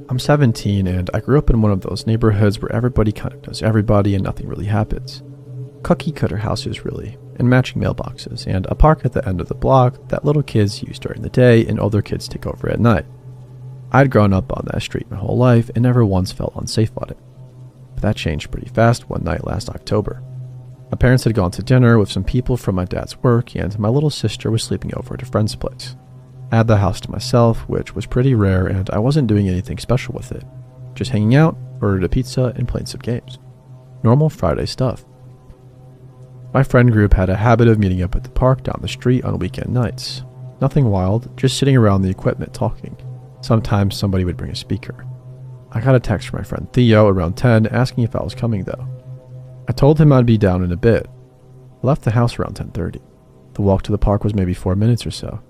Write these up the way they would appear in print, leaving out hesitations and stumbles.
I'm 17 and I grew up in one of those neighborhoods where everybody kind of knows everybody and nothing really happens. Cookie cutter houses really, and matching mailboxes, and a park at the end of the block that little kids use during the day and older kids take over at night. I'd grown up on that street my whole life and never once felt unsafe on it. But that changed pretty fast one night last October. My parents had gone to dinner with some people from my dad's work, and my little sister was sleeping over at a friend's place. I had the house to myself, which was pretty rare, and I wasn't doing anything special with it. Just hanging out, ordered a pizza, and playing some games. Normal Friday stuff. My friend group had a habit of meeting up at the park down the street on weekend nights. Nothing wild, just sitting around the equipment talking. Sometimes somebody would bring a speaker. I got a text from my friend Theo around 10 asking if I was coming though. I told him I'd be down in a bit. I left the house around 10:30. The walk to the park was maybe 4 minutes or so.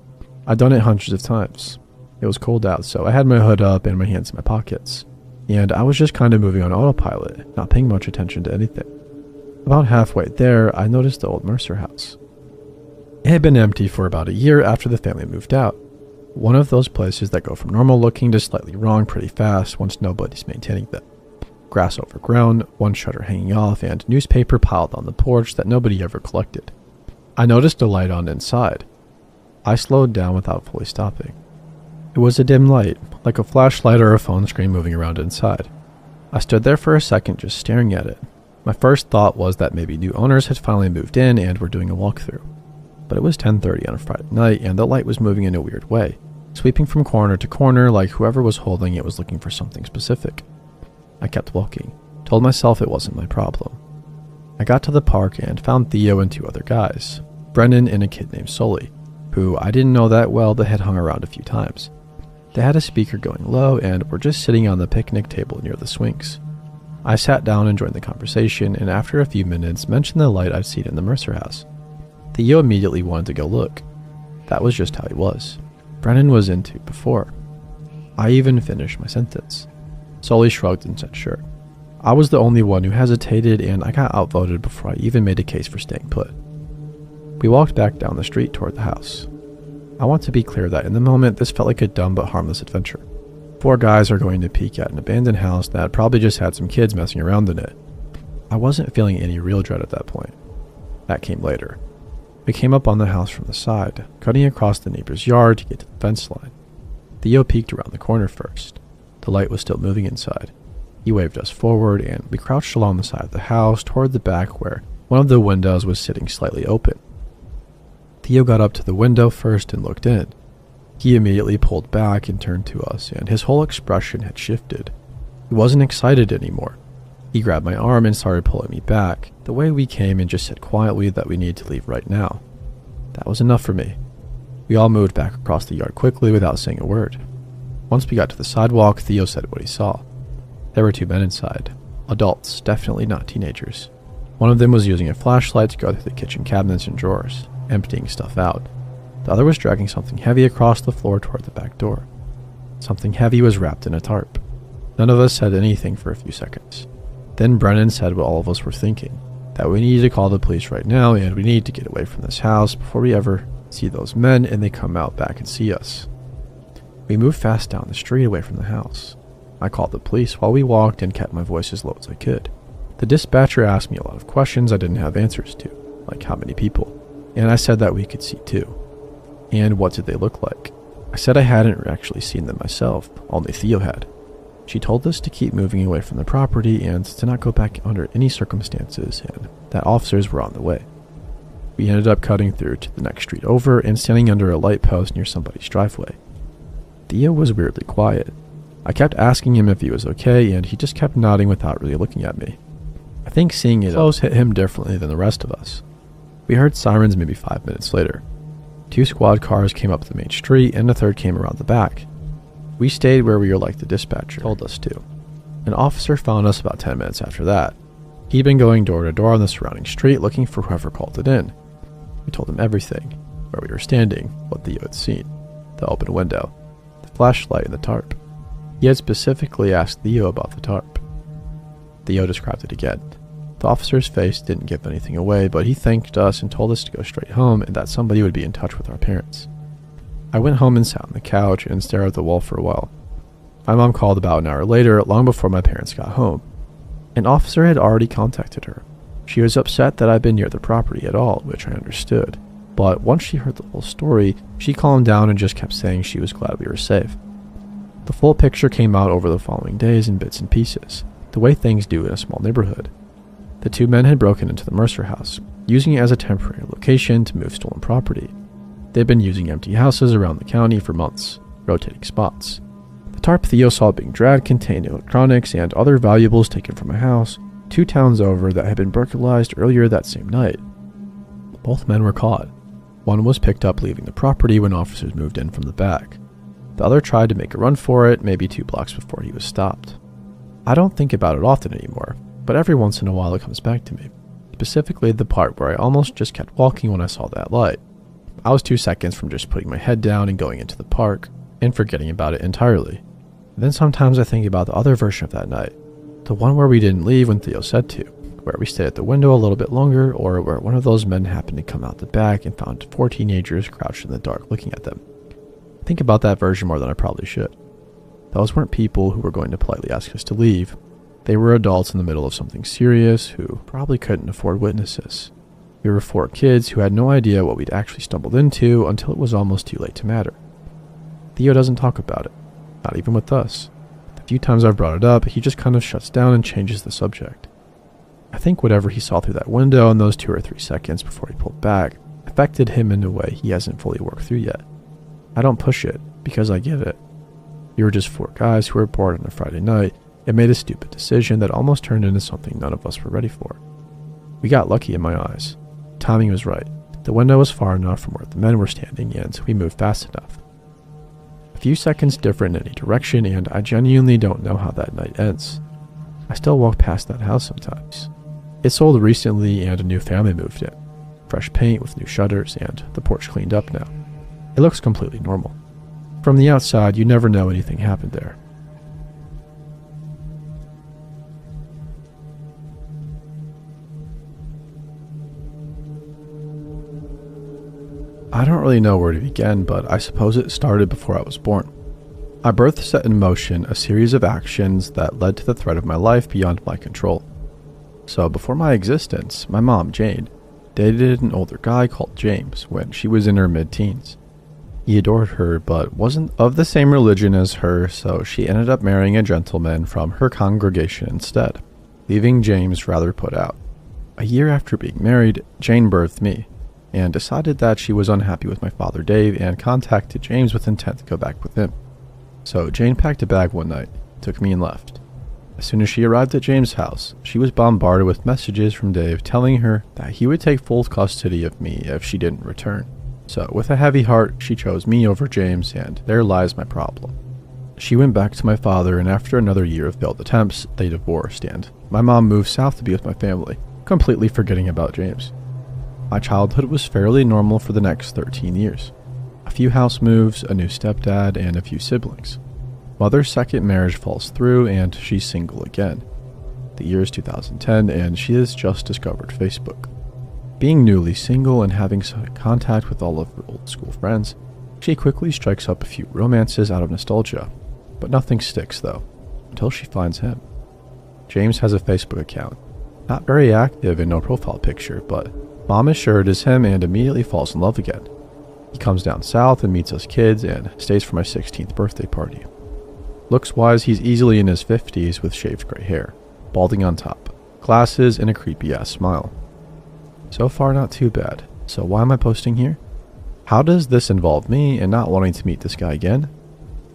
I'd done it hundreds of times. It was cold out, so I had my hood up and my hands in my pockets. And I was just kind of moving on autopilot, not paying much attention to anything. About halfway there, I noticed the old Mercer house. It had been empty for about a year after the family moved out. One of those places that go from normal looking to slightly wrong pretty fast once nobody's maintaining them. Grass overgrown, one shutter hanging off, and newspaper piled on the porch that nobody ever collected. I noticed a light on inside. I slowed down without fully stopping. It was a dim light, like a flashlight or a phone screen moving around inside. I stood there for a second just staring at it. My first thought was that maybe new owners had finally moved in and were doing a walkthrough. But it was 10:30 on a Friday night and the light was moving in a weird way, sweeping from corner to corner like whoever was holding it was looking for something specific. I kept walking, told myself it wasn't my problem. I got to the park and found Theo and 2 other guys, Brennan and a kid named Sully, who I didn't know that well but had hung around a few times. They had a speaker going low and were just sitting on the picnic table near the swings. I sat down and joined the conversation, and after a few minutes mentioned the light I'd seen in the Mercer house. Theo immediately wanted to go look. That was just how he was. Brennan was into it before. I even finished my sentence. Sully shrugged and said sure. I was the only one who hesitated, and I got outvoted before I even made a case for staying put. We walked back down the street toward the house. I want to be clear that in the moment this felt like a dumb but harmless adventure. 4 guys are going to peek at an abandoned house that probably just had some kids messing around in it. I wasn't feeling any real dread at that point. That came later. We came up on the house from the side, cutting across the neighbor's yard to get to the fence line. Theo peeked around the corner first. The light was still moving inside. He waved us forward, and we crouched along the side of the house toward the back where one of the windows was sitting slightly open. Theo got up to the window first and looked in. He immediately pulled back and turned to us, and his whole expression had shifted. He wasn't excited anymore. He grabbed my arm and started pulling me back, the way we came, and just said quietly that we needed to leave right now. That was enough for me. We all moved back across the yard quickly without saying a word. Once we got to the sidewalk, Theo said what he saw. There were 2 men inside. Adults, definitely not teenagers. One of them was using a flashlight to go through the kitchen cabinets and drawers, emptying stuff out. The other was dragging something heavy across the floor toward the back door. Something heavy was wrapped in a tarp. None of us said anything for a few seconds. Then Brennan said what all of us were thinking, that we needed to call the police right now and we need to get away from this house before we ever see those men and they come out back and see us. We moved fast down the street away from the house. I called the police while we walked and kept my voice as low as I could. The dispatcher asked me a lot of questions I didn't have answers to, like how many people, and I said that we could see 2. And what did they look like? I said I hadn't actually seen them myself, only Theo had. She told us to keep moving away from the property and to not go back under any circumstances, and that officers were on the way. We ended up cutting through to the next street over and standing under a light post near somebody's driveway. Theo was weirdly quiet. I kept asking him if he was okay, and he just kept nodding without really looking at me. I think seeing it close hit him differently than the rest of us. We heard sirens maybe 5 minutes later. 2 squad cars came up the main street, and a third came around the back. We stayed where we were like the dispatcher told us to. An officer found us about 10 minutes after that. He'd been going door to door on the surrounding street looking for whoever called it in. We told him everything, where we were standing, what Theo had seen, the open window, the flashlight, and the tarp. He had specifically asked Theo about the tarp. Theo described it again. The officer's face didn't give anything away, but he thanked us and told us to go straight home and that somebody would be in touch with our parents. I went home and sat on the couch and stared at the wall for a while. My mom called about an hour later, long before my parents got home. An officer had already contacted her. She was upset that I'd been near the property at all, which I understood. But once she heard the whole story, she calmed down and just kept saying she was glad we were safe. The full picture came out over the following days in bits and pieces, the way things do in a small neighborhood. The two men had broken into the Mercer house, using it as a temporary location to move stolen property. They'd been using empty houses around the county for months, rotating spots. The tarp Theo saw being dragged contained electronics and other valuables taken from a house 2 towns over that had been burglarized earlier that same night. Both men were caught. One was picked up leaving the property when officers moved in from the back. The other tried to make a run for it, maybe 2 blocks before he was stopped. I don't think about it often anymore, but every once in a while it comes back to me. Specifically the part where I almost just kept walking when I saw that light. I was 2 seconds from just putting my head down and going into the park, and forgetting about it entirely. Then sometimes I think about the other version of that night. The one where we didn't leave when Theo said to, where we stayed at the window a little bit longer, or where one of those men happened to come out the back and found 4 teenagers crouched in the dark looking at them. I think about that version more than I probably should. Those weren't people who were going to politely ask us to leave. They were adults in the middle of something serious who probably couldn't afford witnesses. We were 4 kids who had no idea what we'd actually stumbled into until it was almost too late to matter. Theo doesn't talk about it, not even with us. The few times I've brought it up, he just kind of shuts down and changes the subject. I think whatever he saw through that window in those 2 or 3 seconds before he pulled back affected him in a way he hasn't fully worked through yet. I don't push it, because I get it. We were just 4 guys who were bored on a Friday night and made a stupid decision that almost turned into something none of us were ready for. We got lucky in my eyes. Timing was right. The window was far enough from where the men were standing, and we moved fast enough. A few seconds different in any direction, and I genuinely don't know how that night ends. I still walk past that house sometimes. It sold recently and a new family moved in. Fresh paint with new shutters and the porch cleaned up now. It looks completely normal. From the outside, you never know anything happened there. I don't really know where to begin, but I suppose it started before I was born. My birth set in motion a series of actions that led to the threat of my life beyond my control. So before my existence, my mom, Jane, dated an older guy called James when she was in her mid-teens. He adored her, but wasn't of the same religion as her, so she ended up marrying a gentleman from her congregation instead, leaving James rather put out. A year after being married, Jane birthed me, and decided that she was unhappy with my father Dave and contacted James with intent to go back with him. So Jane packed a bag one night, took me and left. As soon as she arrived at James' house, she was bombarded with messages from Dave telling her that he would take full custody of me if she didn't return. So with a heavy heart, she chose me over James, and there lies my problem. She went back to my father, and after another year of failed attempts, they divorced, and my mom moved south to be with my family, completely forgetting about James. My childhood was fairly normal for the next 13 years. A few house moves, a new stepdad, and a few siblings. Mother's second marriage falls through, and she's single again. The year is 2010, and she has just discovered Facebook. Being newly single and having some contact with all of her old school friends, she quickly strikes up a few romances out of nostalgia. But nothing sticks, though, until she finds him. James has a Facebook account. Not very active and no profile picture, but Mom is sure it is him and immediately falls in love again. He comes down south and meets us kids and stays for my 16th birthday party. Looks-wise, he's easily in his 50s with shaved gray hair, balding on top, glasses, and a creepy-ass smile. So far, not too bad. So why am I posting here? How does this involve me and not wanting to meet this guy again?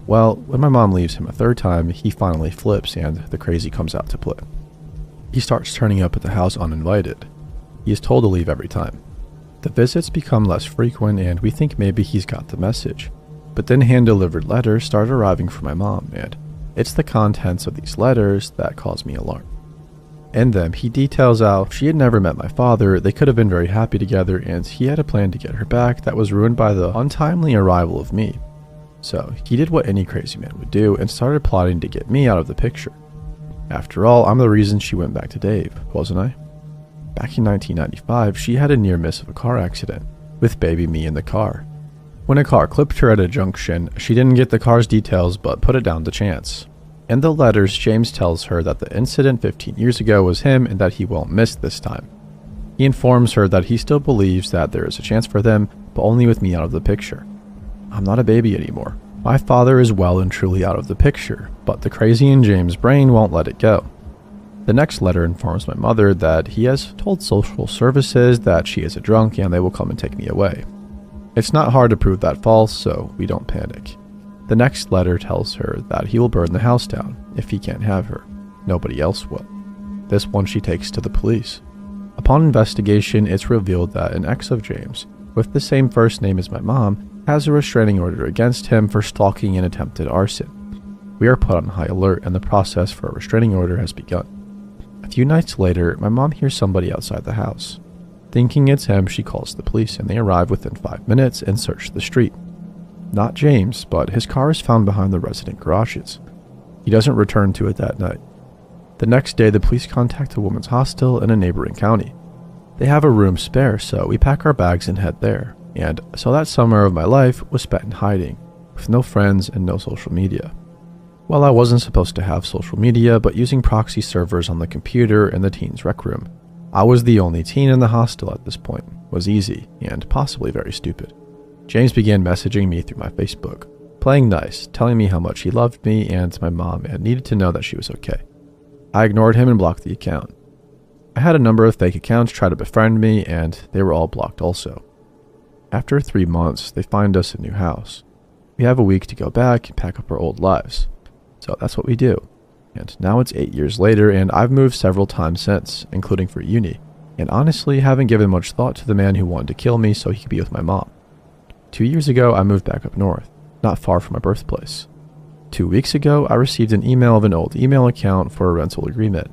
Well, when my mom leaves him a 3rd time, he finally flips and the crazy comes out to play. He starts turning up at the house uninvited. He is told to leave every time. The visits become less frequent and we think maybe he's got the message. But then hand-delivered letters start arriving from my mom, and it's the contents of these letters that cause me alarm. In them, he details how she had never met my father, they could have been very happy together, and he had a plan to get her back that was ruined by the untimely arrival of me. So he did what any crazy man would do and started plotting to get me out of the picture. After all, I'm the reason she went back to Dave, wasn't I? Back in 1995, she had a near miss of a car accident, with baby me in the car. When a car clipped her at a junction, she didn't get the car's details but put it down to chance. In the letters, James tells her that the incident 15 years ago was him and that he won't miss this time. He informs her that he still believes that there is a chance for them, but only with me out of the picture. I'm not a baby anymore. My father is well and truly out of the picture, but the crazy in James' brain won't let it go. The next letter informs my mother that he has told social services that she is a drunk and they will come and take me away. It's not hard to prove that false, so we don't panic. The next letter tells her that he will burn the house down if he can't have her. Nobody else will. This one she takes to the police. Upon investigation, it's revealed that an ex of James, with the same first name as my mom, has a restraining order against him for stalking and attempted arson. We are put on high alert and the process for a restraining order has begun. A few nights later, my mom hears somebody outside the house. Thinking it's him, she calls the police and they arrive within 5 minutes and search the street. Not James, but his car is found behind the resident garages. He doesn't return to it that night. The next day, the police contact a women's hostel in a neighboring county. They have a room spare, so we pack our bags and head there. And so that summer of my life was spent in hiding, with no friends and no social media. Well, I wasn't supposed to have social media, but using proxy servers on the computer in the teens' rec room. I was the only teen in the hostel at this point. Was easy, and possibly very stupid. James began messaging me through my Facebook, playing nice, telling me how much he loved me and my mom and needed to know that she was okay. I ignored him and blocked the account. I had a number of fake accounts try to befriend me, and they were all blocked also. After 3 months, they find us a new house. We have a week to go back and pack up our old lives. So that's what we do. And now it's 8 years later, and I've moved several times since, including for uni, and honestly haven't given much thought to the man who wanted to kill me so he could be with my mom. 2 years ago, I moved back up north, not far from my birthplace. 2 weeks ago, I received an email of an old email account for a rental agreement.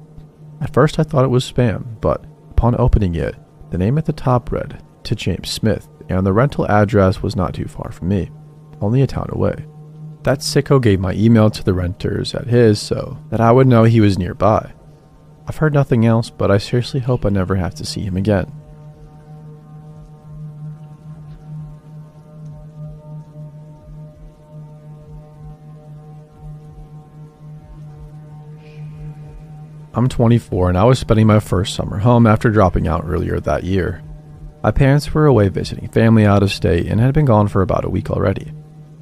At first, I thought it was spam, but upon opening it, the name at the top read, "To James Smith," and the rental address was not too far from me, only a town away. That sicko gave my email to the renters at his so that I would know he was nearby. I've heard nothing else, but I seriously hope I never have to see him again. I'm 24 and I was spending my first summer home after dropping out earlier that year. My parents were away visiting family out of state and had been gone for about a week already.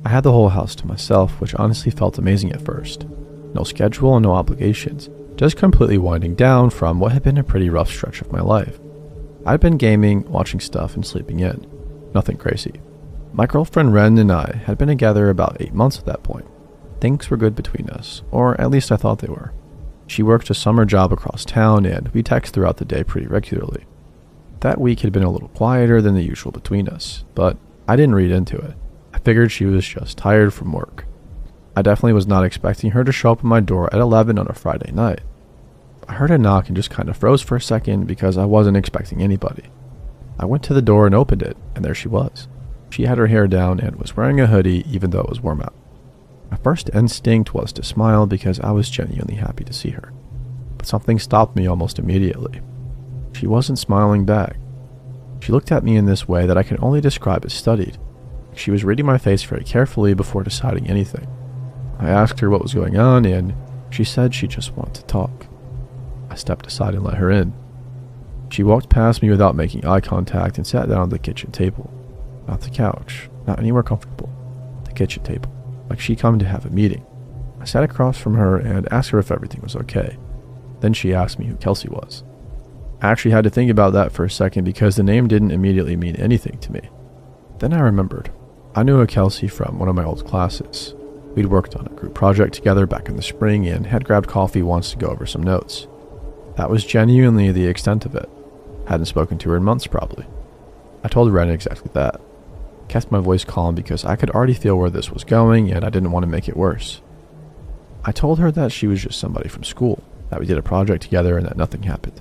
I had the whole house to myself, which honestly felt amazing at first. No schedule and no obligations, just completely winding down from what had been a pretty rough stretch of my life. I'd been gaming, watching stuff, and sleeping in. Nothing crazy. My girlfriend Ren and I had been together about 8 months at that point. Things were good between us, or at least I thought they were. She worked a summer job across town and we text throughout the day pretty regularly. That week had been a little quieter than the usual between us, but I didn't read into it. I figured she was just tired from work. I definitely was not expecting her to show up at my door at 11 on a Friday night. I heard a knock and just kind of froze for a second because I wasn't expecting anybody. I went to the door and opened it, and there she was. She had her hair down and was wearing a hoodie even though it was warm out. My first instinct was to smile because I was genuinely happy to see her. But something stopped me almost immediately. She wasn't smiling back. She looked at me in this way that I can only describe as studied. She was reading my face very carefully before deciding anything. I asked her what was going on and she said she just wanted to talk. I stepped aside and let her in. She walked past me without making eye contact and sat down at the kitchen table. Not the couch, not anywhere comfortable. The kitchen table. Like she'd come to have a meeting. I sat across from her and asked her if everything was okay. Then she asked me who Kelsey was. I actually had to think about that for a second because the name didn't immediately mean anything to me. Then I remembered. I knew a Kelsey from one of my old classes. We'd worked on a group project together back in the spring and had grabbed coffee once to go over some notes. That was genuinely the extent of it. Hadn't spoken to her in months probably. I told Ren exactly that. Kept my voice calm because I could already feel where this was going and I didn't want to make it worse. I told her that she was just somebody from school, that we did a project together and that nothing happened.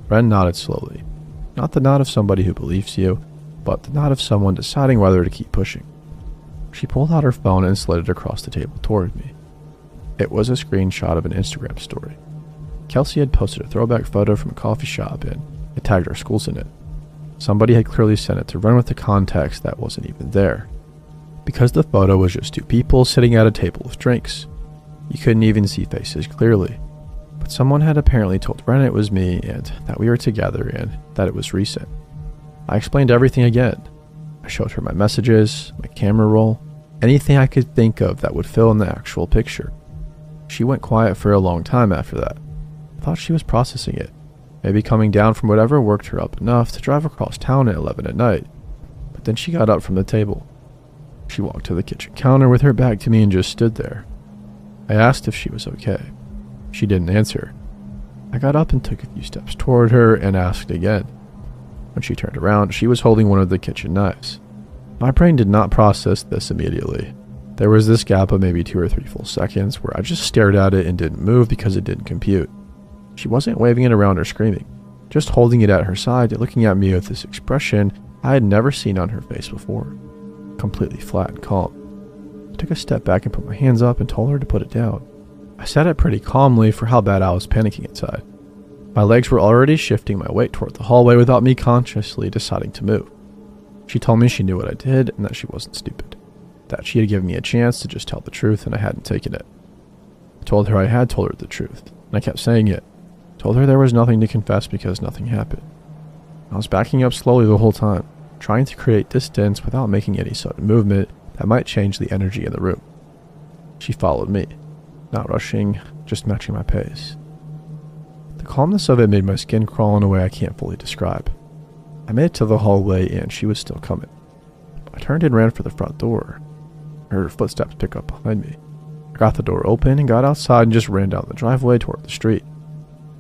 Ren nodded slowly. Not the nod of somebody who believes you, but the nod of someone deciding whether to keep pushing. She pulled out her phone and slid it across the table toward me. It was a screenshot of an Instagram story. Kelsey had posted a throwback photo from a coffee shop and it tagged our schools in it. Somebody had clearly sent it to Ren with the context that wasn't even there. because the photo was just two people sitting at a table with drinks. You couldn't even see faces clearly. But someone had apparently told Ren it was me and that we were together and that it was recent. I explained everything again. I showed her my messages, my camera roll, anything I could think of that would fill in the actual picture. She went quiet for a long time after that. I thought she was processing it, maybe coming down from whatever worked her up enough to drive across town at 11 at night. But then she got up from the table. She walked to the kitchen counter with her back to me and just stood there. I asked if she was okay. She didn't answer. I got up and took a few steps toward her and asked again. When she turned around, she was holding one of the kitchen knives. My brain did not process this immediately. There was this gap of maybe 2 or 3 full seconds where I just stared at it and didn't move because it didn't compute. She wasn't waving it around or screaming, just holding it at her side and looking at me with this expression I had never seen on her face before, completely flat and calm. I took a step back and put my hands up and told her to put it down. I said it pretty calmly for how bad I was panicking inside. My legs were already shifting my weight toward the hallway without me consciously deciding to move. She told me she knew what I did and that she wasn't stupid, that she had given me a chance to just tell the truth and I hadn't taken it. I told her I had told her the truth, and I kept saying it. Told her there was nothing to confess because nothing happened. I was backing up slowly the whole time, trying to create distance without making any sudden movement that might change the energy in the room. She followed me, not rushing, just matching my pace. The calmness of it made my skin crawl in a way I can't fully describe. I made it to the hallway and she was still coming. I turned and ran for the front door. Her footsteps picked up behind me. I got the door open and got outside and just ran down the driveway toward the street.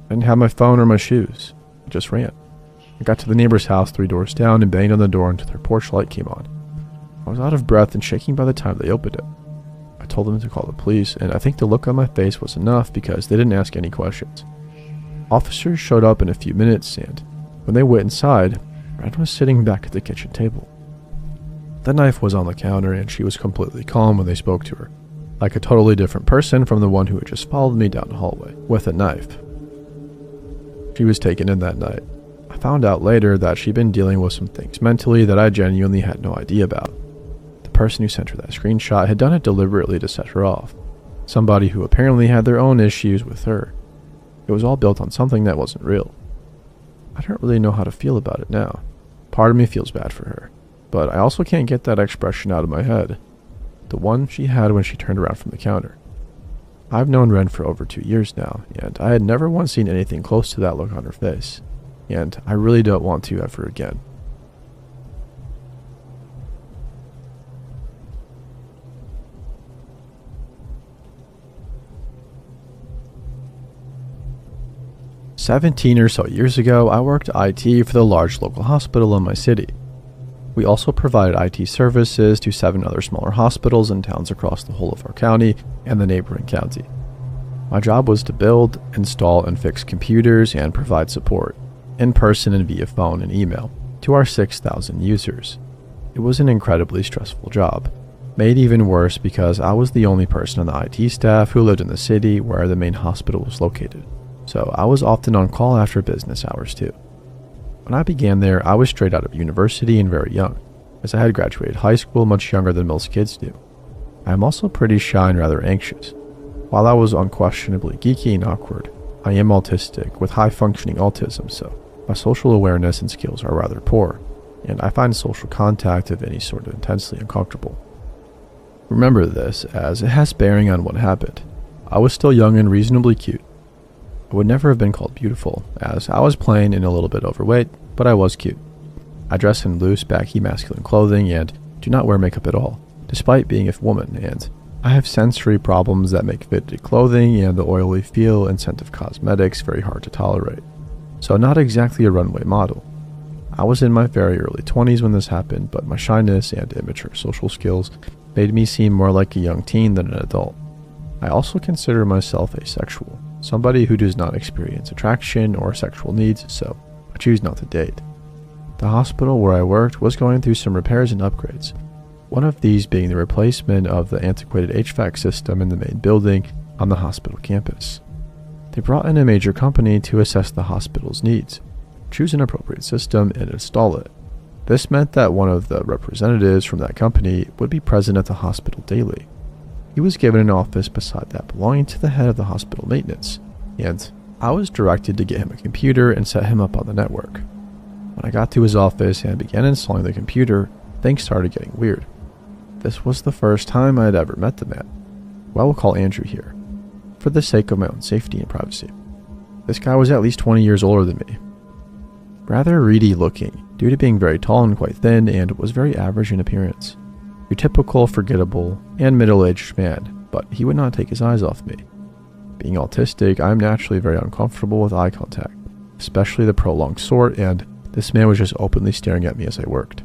I didn't have my phone or my shoes. I just ran. I got to the neighbor's house 3 doors down and banged on the door until their porch light came on. I was out of breath and shaking by the time they opened it. I told them to call the police, and I think the look on my face was enough because they didn't ask any questions. Officers showed up in a few minutes, and when they went inside, Ren was sitting back at the kitchen table. The knife was on the counter, and she was completely calm when they spoke to her, like a totally different person from the one who had just followed me down the hallway with a knife. She was taken in that night. I found out later that she'd been dealing with some things mentally that I genuinely had no idea about. The person who sent her that screenshot had done it deliberately to set her off. Somebody who apparently had their own issues with her. It was all built on something that wasn't real. I don't really know how to feel about it now. Part of me feels bad for her, but I also can't get that expression out of my head. The one she had when she turned around from the counter. I've known Ren for over 2 years now, and I had never once seen anything close to that look on her face. And I really don't want to ever again. "17 or so years ago, I worked IT for the large local hospital in my city. We also provided IT services to 7 other smaller hospitals and towns across the whole of our county and the neighboring county. My job was to build, install, and fix computers and provide support, in person and via phone and email, to our 6,000 users. It was an incredibly stressful job, made even worse because I was the only person on the IT staff who lived in the city where the main hospital was located, so I was often on call after business hours too. When I began there, I was straight out of university and very young, as I had graduated high school much younger than most kids do. I am also pretty shy and rather anxious. While I was unquestionably geeky and awkward, I am autistic with high-functioning autism, so my social awareness and skills are rather poor, and I find social contact of any sort intensely uncomfortable. Remember this, as it has bearing on what happened. I was still young and reasonably cute. I would never have been called beautiful, as I was plain and a little bit overweight, but I was cute. I dress in loose, baggy, masculine clothing and do not wear makeup at all, despite being a woman, and I have sensory problems that make fitted clothing and the oily feel and scent of cosmetics very hard to tolerate. So not exactly a runway model. I was in my very early 20s when this happened, but my shyness and immature social skills made me seem more like a young teen than an adult. I also consider myself asexual, somebody who does not experience attraction or sexual needs, so I choose not to date. The hospital where I worked was going through some repairs and upgrades, one of these being the replacement of the antiquated HVAC system in the main building on the hospital campus. They brought in a major company to assess the hospital's needs, choose an appropriate system, and install it. This meant that one of the representatives from that company would be present at the hospital daily. He was given an office beside that belonging to the head of the hospital maintenance, and I was directed to get him a computer and set him up on the network. When I got to his office and began installing the computer, things started getting weird. This was the first time I had ever met the man. Well, we'll call Andrew here, for the sake of my own safety and privacy. This guy was at least 20 years older than me. Rather reedy looking, due to being very tall and quite thin, and was very average in appearance. Your typical, forgettable, and middle-aged man, but he would not take his eyes off me. Being autistic, I am naturally very uncomfortable with eye contact, especially the prolonged sort, and this man was just openly staring at me as I worked.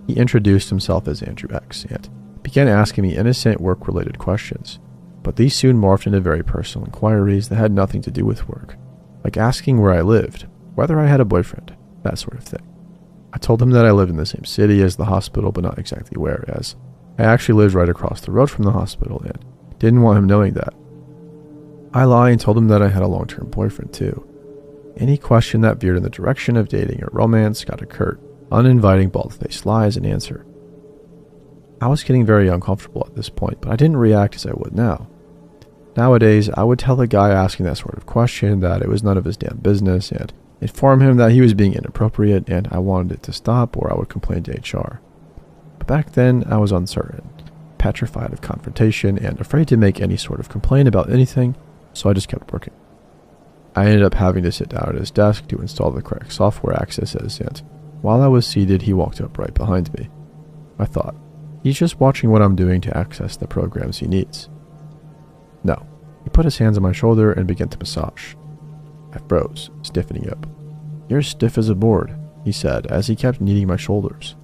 He introduced himself as Andrew X, and began asking me innocent work-related questions, but these soon morphed into very personal inquiries that had nothing to do with work, like asking where I lived, whether I had a boyfriend, that sort of thing. I told him that I lived in the same city as the hospital, but not exactly where, as I actually lived right across the road from the hospital and didn't want him knowing that. I lied and told him that I had a long-term boyfriend too. Any question that veered in the direction of dating or romance got a curt, uninviting, bald-faced lie as an answer. I was getting very uncomfortable at this point, but I didn't react as I would now. Nowadays, I would tell the guy asking that sort of question that it was none of his damn business and inform him that he was being inappropriate and I wanted it to stop, or I would complain to HR. But back then, I was uncertain, petrified of confrontation, and afraid to make any sort of complaint about anything, so I just kept working. I ended up having to sit down at his desk to install the correct software accesses, and while I was seated, he walked up right behind me. I thought, he's just watching what I'm doing to access the programs he needs. No, he put his hands on my shoulder and began to massage. I froze, stiffening up. "You're stiff as a board," he said as he kept kneading my shoulders.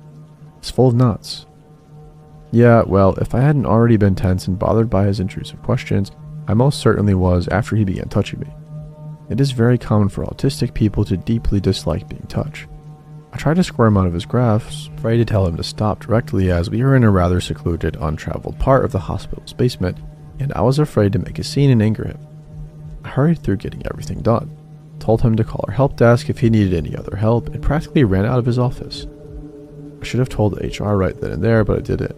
"It's full of knots." Yeah, well, if I hadn't already been tense and bothered by his intrusive questions, I most certainly was after he began touching me. It is very common for autistic people to deeply dislike being touched. I tried to squirm out of his grasp, afraid to tell him to stop directly as we were in a rather secluded, untraveled part of the hospital's basement, and I was afraid to make a scene and anger him. I hurried through getting everything done, told him to call our help desk if he needed any other help, and practically ran out of his office. I should have told HR right then and there, but I didn't.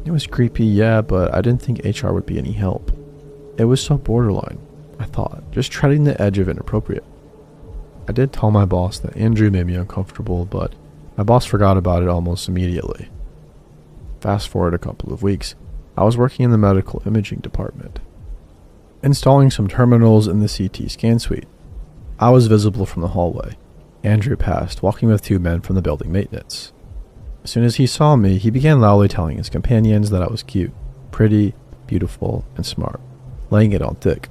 It was creepy, yeah, but I didn't think HR would be any help. It was so borderline, I thought, just treading the edge of inappropriate. I did tell my boss that Andrew made me uncomfortable, but my boss forgot about it almost immediately. Fast forward a couple of weeks, I was working in the medical imaging department, installing some terminals in the CT scan suite. I was visible from the hallway. Andrew passed, walking with two men from the building maintenance. As soon as he saw me, he began loudly telling his companions that I was cute, pretty, beautiful, and smart, laying it on thick.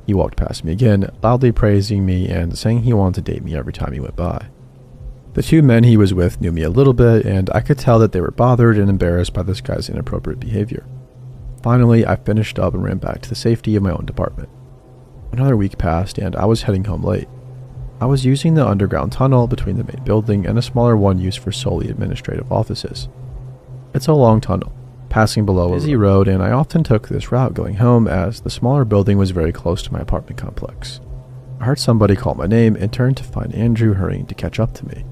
He walked past me again, loudly praising me and saying he wanted to date me every time he went by. The two men he was with knew me a little bit, and I could tell that they were bothered and embarrassed by this guy's inappropriate behavior. Finally, I finished up and ran back to the safety of my own department. Another week passed, and I was heading home late. I was using the underground tunnel between the main building and a smaller one used for solely administrative offices. It's a long tunnel, passing below a busy road, and I often took this route going home as the smaller building was very close to my apartment complex. I heard somebody call my name and turned to find Andrew hurrying to catch up to me.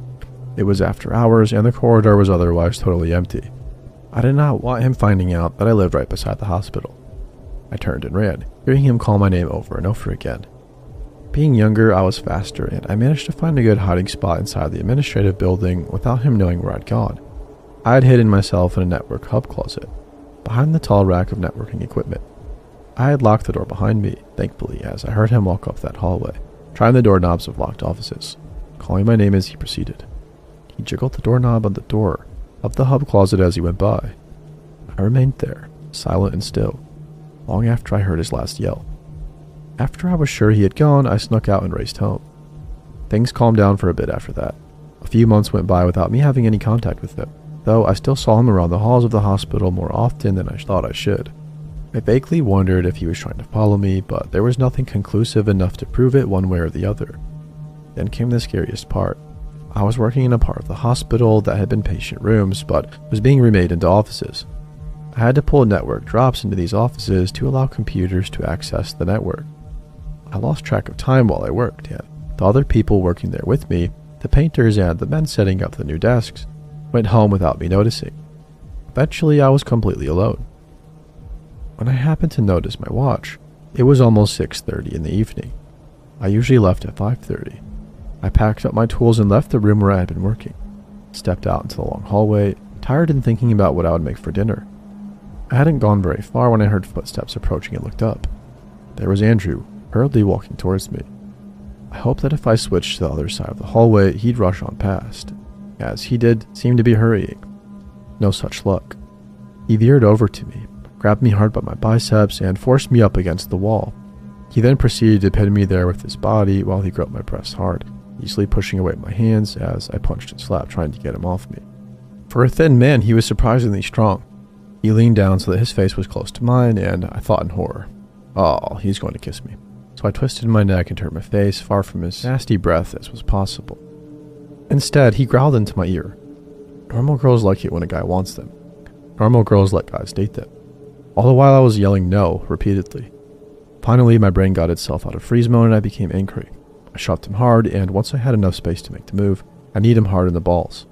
It was after hours, and the corridor was otherwise totally empty. I did not want him finding out that I lived right beside the hospital. I turned and ran, hearing him call my name over and over again. Being younger, I was faster, and I managed to find a good hiding spot inside the administrative building without him knowing where I'd gone. I had hidden myself in a network hub closet, behind the tall rack of networking equipment. I had locked the door behind me, thankfully, as I heard him walk up that hallway, trying the doorknobs of locked offices, calling my name as he proceeded. He jiggled the doorknob on the door of the hub closet as he went by. I remained there, silent and still, long after I heard his last yell. After I was sure he had gone, I snuck out and raced home. Things calmed down for a bit after that. A few months went by without me having any contact with him, though I still saw him around the halls of the hospital more often than I thought I should. I vaguely wondered if he was trying to follow me, but there was nothing conclusive enough to prove it one way or the other. Then came the scariest part. I was working in a part of the hospital that had been patient rooms, but was being remade into offices. I had to pull network drops into these offices to allow computers to access the network. I lost track of time while I worked, and the other people working there with me, the painters and the men setting up the new desks, went home without me noticing. Eventually, I was completely alone. When I happened to notice my watch, it was almost 6:30 in the evening. I usually left at 5:30. I packed up my tools and left the room where I had been working. Stepped out into the long hallway, tired and thinking about what I would make for dinner. I hadn't gone very far when I heard footsteps approaching and looked up. There was Andrew, hurriedly walking towards me. I hoped that if I switched to the other side of the hallway, he'd rush on past, as he did seem to be hurrying. No such luck. He veered over to me, grabbed me hard by my biceps, and forced me up against the wall. He then proceeded to pin me there with his body while he groped my breast hard, easily pushing away my hands as I punched and slapped, trying to get him off me. For a thin man, he was surprisingly strong. He leaned down so that his face was close to mine, and I thought in horror, "Oh, he's going to kiss me." So I twisted my neck and turned my face far from his nasty breath as was possible. Instead, he growled into my ear. Normal girls like it when a guy wants them. Normal girls let guys date them. All the while I was yelling no repeatedly. Finally, my brain got itself out of freeze mode and I became angry. I shoved him hard, and once I had enough space to make the move, I kneed him hard in the balls.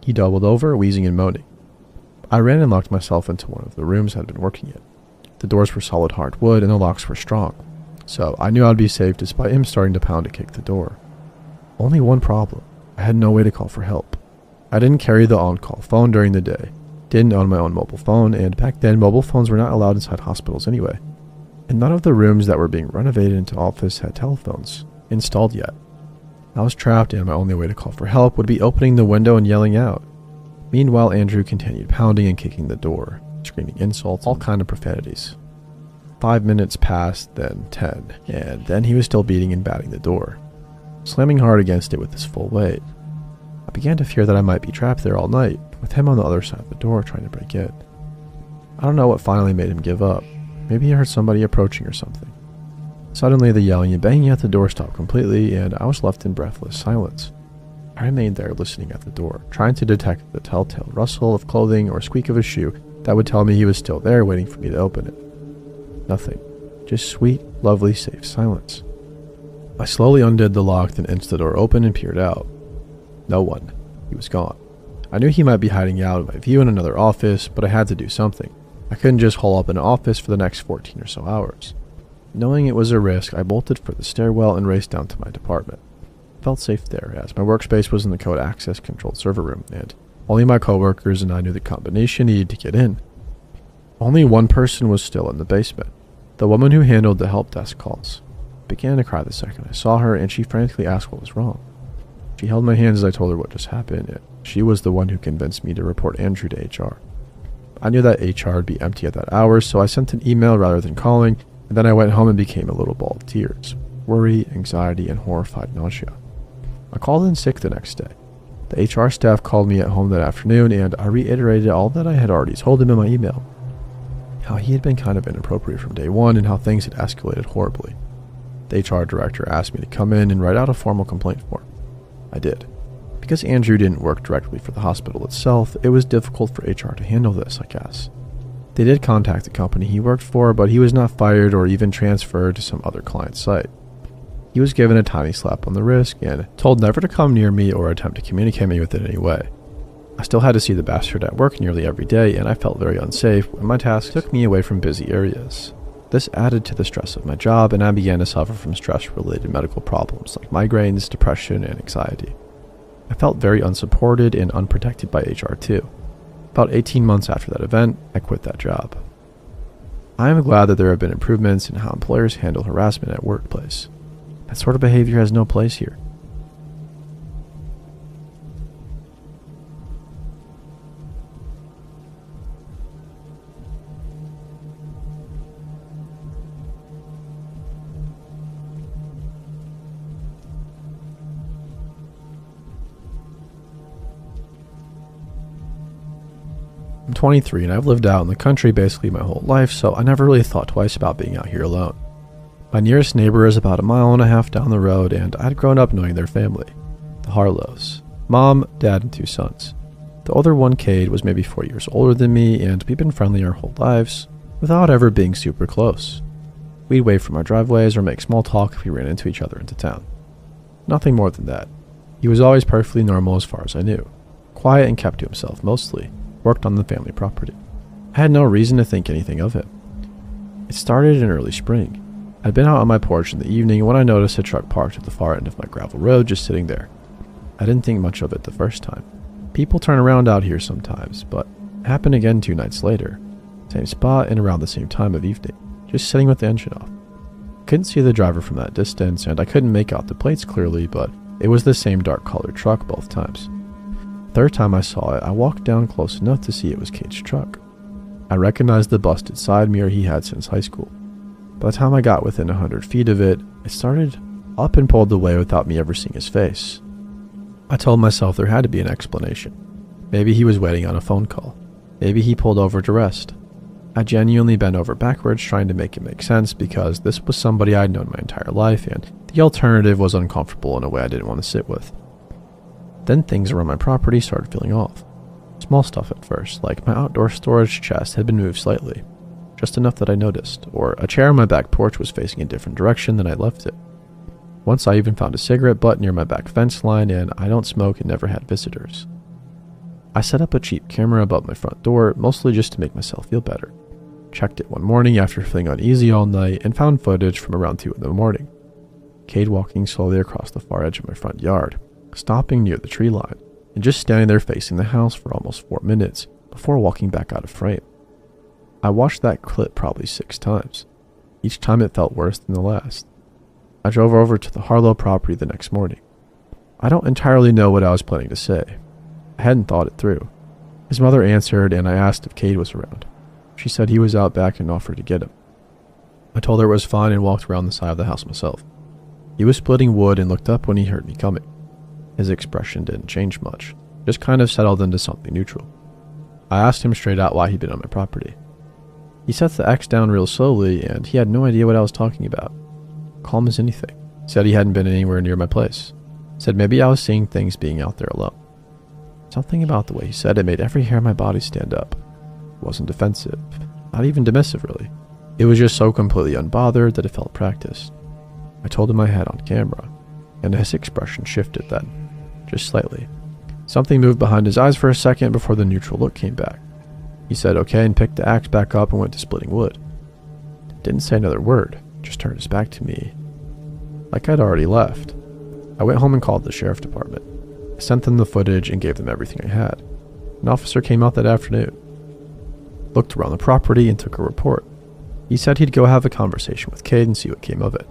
He doubled over, wheezing and moaning. I ran and locked myself into one of the rooms I had been working in. The doors were solid hard wood and the locks were strong, so I knew I'd be safe despite him starting to pound and kick the door. Only one problem. I had no way to call for help. I didn't carry the on-call phone during the day, didn't own my own mobile phone, and back then mobile phones were not allowed inside hospitals anyway. And none of the rooms that were being renovated into office had telephones installed yet. I was trapped, and my only way to call for help would be opening the window and yelling out. Meanwhile, Andrew continued pounding and kicking the door, screaming insults, all kind of profanities. 5 minutes passed, then 10, and then he was still beating and batting the door, slamming hard against it with his full weight. I began to fear that I might be trapped there all night, with him on the other side of the door trying to break in. I don't know what finally made him give up. Maybe he heard somebody approaching or something. Suddenly, the yelling and banging at the door stopped completely, and I was left in breathless silence. I remained there listening at the door, trying to detect the telltale rustle of clothing or squeak of a shoe that would tell me he was still there waiting for me to open it. Nothing. Just sweet, lovely, safe silence. I slowly undid the lock, then inched the door open and peered out. No one. He was gone. I knew he might be hiding out of my view in another office, but I had to do something. I couldn't just hole up in an office for the next 14 or so hours. Knowing it was a risk, I bolted for the stairwell and raced down to my department. I felt safe there, as my workspace was in the code access controlled server room, and only my coworkers and I knew the combination needed to get in. Only one person was still in the basement, the woman who handled the help desk calls. I began to cry the second I saw her, and she frantically asked what was wrong. She held my hands as I told her what just happened, and she was the one who convinced me to report Andrew to HR. I knew that HR would be empty at that hour, so I sent an email rather than calling, and then I went home and became a little ball of tears, worry, anxiety, and horrified nausea. I called in sick the next day. The HR staff called me at home that afternoon, and I reiterated all that I had already told him in my email. How he had been kind of inappropriate from day one, and how things had escalated horribly. The HR director asked me to come in and write out a formal complaint form. I did. Because Andrew didn't work directly for the hospital itself, it was difficult for HR to handle this, I guess. They did contact the company he worked for, but he was not fired or even transferred to some other client site. He was given a tiny slap on the wrist and told never to come near me or attempt to communicate me with it in any way. I still had to see the bastard at work nearly every day, and I felt very unsafe when my tasks took me away from busy areas. This added to the stress of my job, and I began to suffer from stress-related medical problems like migraines, depression, and anxiety. I felt very unsupported and unprotected by HR too. About 18 months after that event, I quit that job. I am glad that there have been improvements in how employers handle harassment at workplace. That sort of behavior has no place here. I'm 23 and I've lived out in the country basically my whole life, so I never really thought twice about being out here alone. My nearest neighbor is about 1.5 miles down the road, and I'd grown up knowing their family, the Harlows, mom, dad, and 2 sons. The older one, Cade, was maybe 4 years older than me, and we'd been friendly our whole lives, without ever being super close. We'd wave from our driveways or make small talk if we ran into each other into town. Nothing more than that. He was always perfectly normal as far as I knew. quiet and kept to himself mostly, worked on the family property. I had no reason to think anything of him. It started in early spring. I'd been out on my porch in the evening when I noticed a truck parked at the far end of my gravel road just sitting there. I didn't think much of it the first time. People turn around out here sometimes, but it happened again 2 nights later. Same spot and around the same time of evening, just sitting with the engine off. Couldn't see the driver from that distance, and I couldn't make out the plates clearly, but it was the same dark-colored truck both times. Third time I saw it, I walked down close enough to see it was Cade's truck. I recognized the busted side mirror he had since high school. By the time I got within 100 feet of it, it started up and pulled away without me ever seeing his face. I told myself there had to be an explanation. Maybe he was waiting on a phone call. Maybe he pulled over to rest. I genuinely bent over backwards trying to make it make sense because this was somebody I'd known my entire life and the alternative was uncomfortable in a way I didn't want to sit with. Then things around my property started feeling off. Small stuff at first, like my outdoor storage chest had been moved slightly, just enough that I noticed, or a chair on my back porch was facing a different direction than I left it. Once I even found a cigarette butt near my back fence line, and I don't smoke and never had visitors. I set up a cheap camera above my front door, mostly just to make myself feel better. Checked it one morning after feeling uneasy all night and found footage from around 2 in the morning. Cade walking slowly across the far edge of my front yard, stopping near the tree line, and just standing there facing the house for almost 4 minutes before walking back out of frame. I watched that clip probably 6 times. Each time it felt worse than the last. I drove over to the Harlow property the next morning. I don't entirely know what I was planning to say. I hadn't thought it through. His mother answered and I asked if Cade was around. She said he was out back and offered to get him. I told her it was fine and walked around the side of the house myself. He was splitting wood and looked up when he heard me coming. His expression didn't change much, just kind of settled into something neutral. I asked him straight out why he'd been on my property. He set the axe down real slowly and he had no idea what I was talking about. Calm as anything. Said he hadn't been anywhere near my place. Said maybe I was seeing things being out there alone. Something about the way he said it made every hair on my body stand up. It wasn't defensive, not even dismissive really. It was just so completely unbothered that it felt practiced. I told him I had on camera, and his expression shifted then. Just slightly. Something moved behind his eyes for a second before the neutral look came back. He said okay and picked the axe back up and went to splitting wood. Didn't say another word, just turned his back to me. Like I'd already left. I went home and called the sheriff department. I sent them the footage and gave them everything I had. An officer came out that afternoon. Looked around the property and took a report. He said he'd go have a conversation with Cade and see what came of it.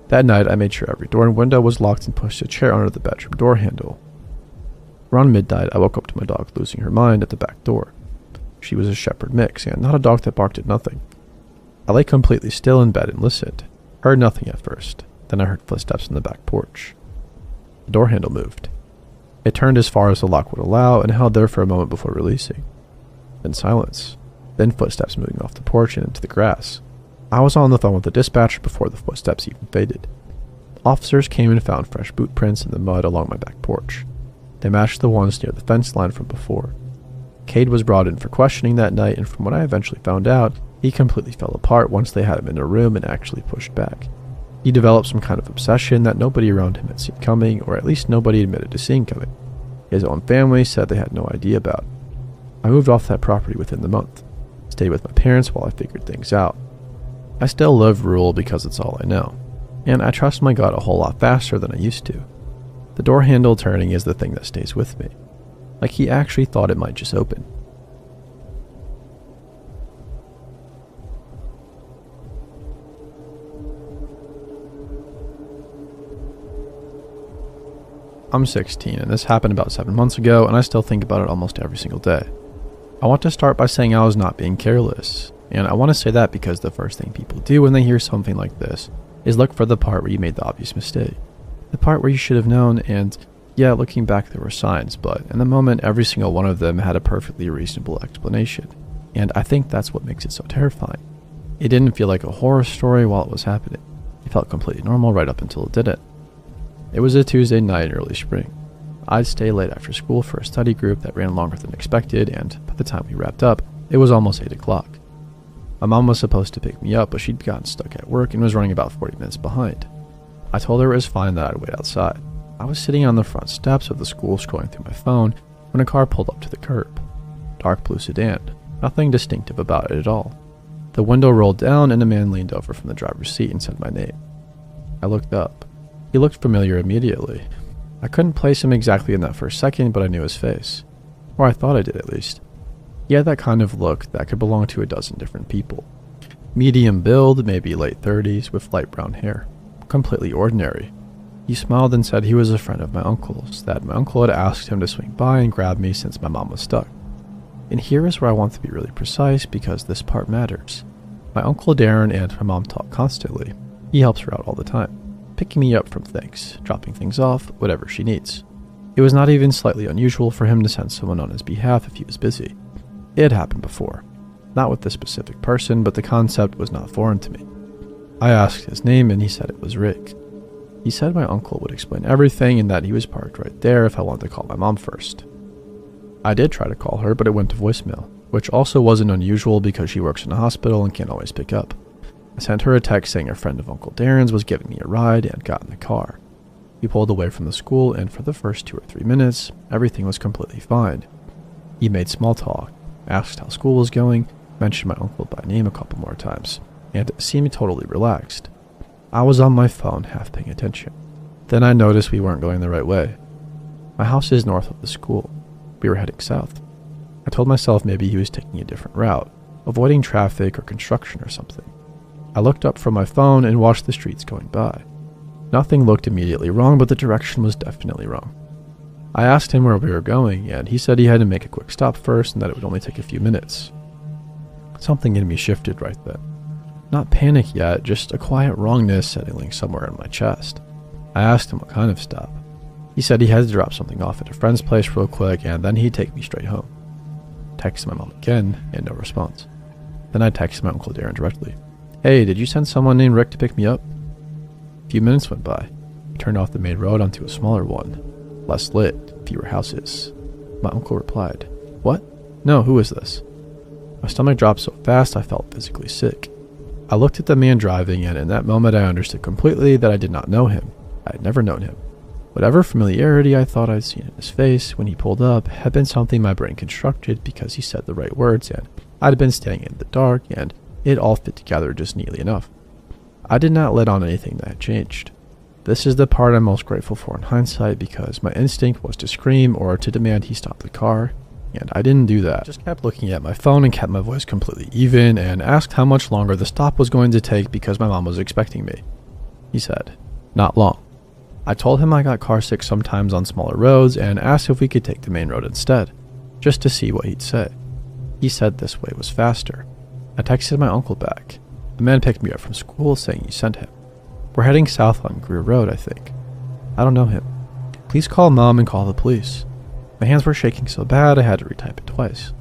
That night, I made sure every door and window was locked and pushed a chair under the bedroom door handle. Around midnight, I woke up to my dog losing her mind at the back door. She was a shepherd mix and not a dog that barked at nothing. I lay completely still in bed and listened. Heard nothing at first. Then I heard footsteps on the back porch. The door handle moved. It turned as far as the lock would allow and held there for a moment before releasing. Then silence. Then footsteps moving off the porch and into the grass. I was on the phone with the dispatcher before the footsteps even faded. Officers came and found fresh boot prints in the mud along my back porch. They matched the ones near the fence line from before. Cade was brought in for questioning that night, and from what I eventually found out, he completely fell apart once they had him in a room and actually pushed back. He developed some kind of obsession that nobody around him had seen coming, or at least nobody admitted to seeing coming. His own family said they had no idea about. I moved off that property within the month. Stayed with my parents while I figured things out. I still live rural because it's all I know, and I trust my gut a whole lot faster than I used to. The door handle turning is the thing that stays with me. Like he actually thought it might just open. I'm 16 and this happened about 7 months ago and I still think about it almost every single day. I want to start by saying I was not being careless. And I want to say that because the first thing people do when they hear something like this is look for the part where you made the obvious mistake. The part where you should have known, and yeah, looking back there were signs, but in the moment every single one of them had a perfectly reasonable explanation. And I think that's what makes it so terrifying. It didn't feel like a horror story while it was happening. It felt completely normal right up until it didn't. It was a Tuesday night in early spring. I'd stay late after school for a study group that ran longer than expected, and by the time we wrapped up, it was almost 8 o'clock. My mom was supposed to pick me up, but she'd gotten stuck at work and was running about 40 minutes behind. I told her it was fine that I'd wait outside. I was sitting on the front steps of the school scrolling through my phone when a car pulled up to the curb. Dark blue sedan, nothing distinctive about it at all. The window rolled down and a man leaned over from the driver's seat and said my name. I looked up. He looked familiar immediately. I couldn't place him exactly in that first second, but I knew his face. Or I thought I did at least. He had that kind of look that could belong to a dozen different people. Medium build, maybe late 30s, with light brown hair. Completely ordinary. He smiled and said he was a friend of my uncle's, that my uncle had asked him to swing by and grab me since my mom was stuck. And here is where I want to be really precise because this part matters. My uncle Darren and my mom talk constantly. He helps her out all the time, picking me up from things, dropping things off, whatever she needs. It was not even slightly unusual for him to send someone on his behalf if he was busy. It had happened before. Not with this specific person, but the concept was not foreign to me. I asked his name and he said it was Rick. He said my uncle would explain everything and that he was parked right there if I wanted to call my mom first. I did try to call her, but it went to voicemail, which also wasn't unusual because she works in a hospital and can't always pick up. I sent her a text saying a friend of Uncle Darren's was giving me a ride and got in the car. He pulled away from the school and for the first 2 or 3 minutes, everything was completely fine. He made small talk, asked how school was going, mentioned my uncle by name a couple more times, and seemed totally relaxed. I was on my phone, half paying attention. Then I noticed we weren't going the right way. My house is north of the school. We were heading south. I told myself maybe he was taking a different route, avoiding traffic or construction or something. I looked up from my phone and watched the streets going by. Nothing looked immediately wrong, but the direction was definitely wrong. I asked him where we were going, and he said he had to make a quick stop first and that it would only take a few minutes. Something in me shifted right then. Not panic yet, just a quiet wrongness settling somewhere in my chest. I asked him what kind of stop. He said he had to drop something off at a friend's place real quick and then he'd take me straight home. Texted my mom again, and no response. Then I texted my Uncle Darren directly. Hey, did you send someone named Rick to pick me up? A few minutes went by. We turned off the main road onto a smaller one. Less lit, fewer houses. My uncle replied, What? No, who is this? My stomach dropped so fast I felt physically sick. I looked at the man driving and in that moment I understood completely that I did not know him. I had never known him. Whatever familiarity I thought I'd seen in his face when he pulled up had been something my brain constructed because he said the right words and I'd been staying in the dark and it all fit together just neatly enough. I did not let on anything that had changed. This is the part I'm most grateful for in hindsight because my instinct was to scream or to demand he stop the car, and I didn't do that. I just kept looking at my phone and kept my voice completely even and asked how much longer the stop was going to take because my mom was expecting me. He said, Not long. I told him I got car sick sometimes on smaller roads and asked if we could take the main road instead, just to see what he'd say. He said this way was faster. I texted my uncle back. The man picked me up from school saying you sent him. We're heading south on Greer Road, I think. I don't know him. Please call Mom and call the police. My hands were shaking so bad I had to retype it twice.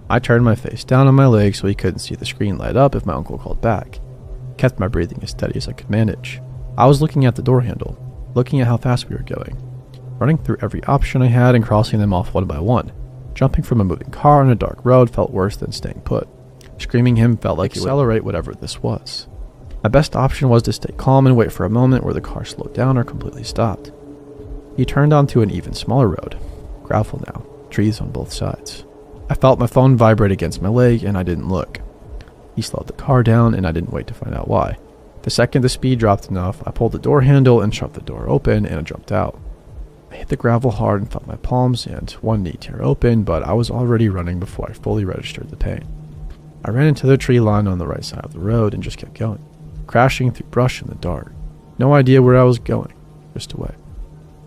I turned my face down on my leg so he couldn't see the screen light up if my uncle called back. Kept my breathing as steady as I could manage. I was looking at the door handle, looking at how fast we were going, running through every option I had and crossing them off one by one. Jumping from a moving car on a dark road felt worse than staying put. Screaming him felt like accelerate whatever this was. My best option was to stay calm and wait for a moment where the car slowed down or completely stopped. He turned onto an even smaller road. Gravel now, trees on both sides. I felt my phone vibrate against my leg and I didn't look. He slowed the car down and I didn't wait to find out why. The second the speed dropped enough, I pulled the door handle and shoved the door open and I jumped out. I hit the gravel hard and felt my palms and one knee tear open, but I was already running before I fully registered the pain. I ran into the tree line on the right side of the road and just kept going, crashing through brush in the dark. No idea where I was going, just away.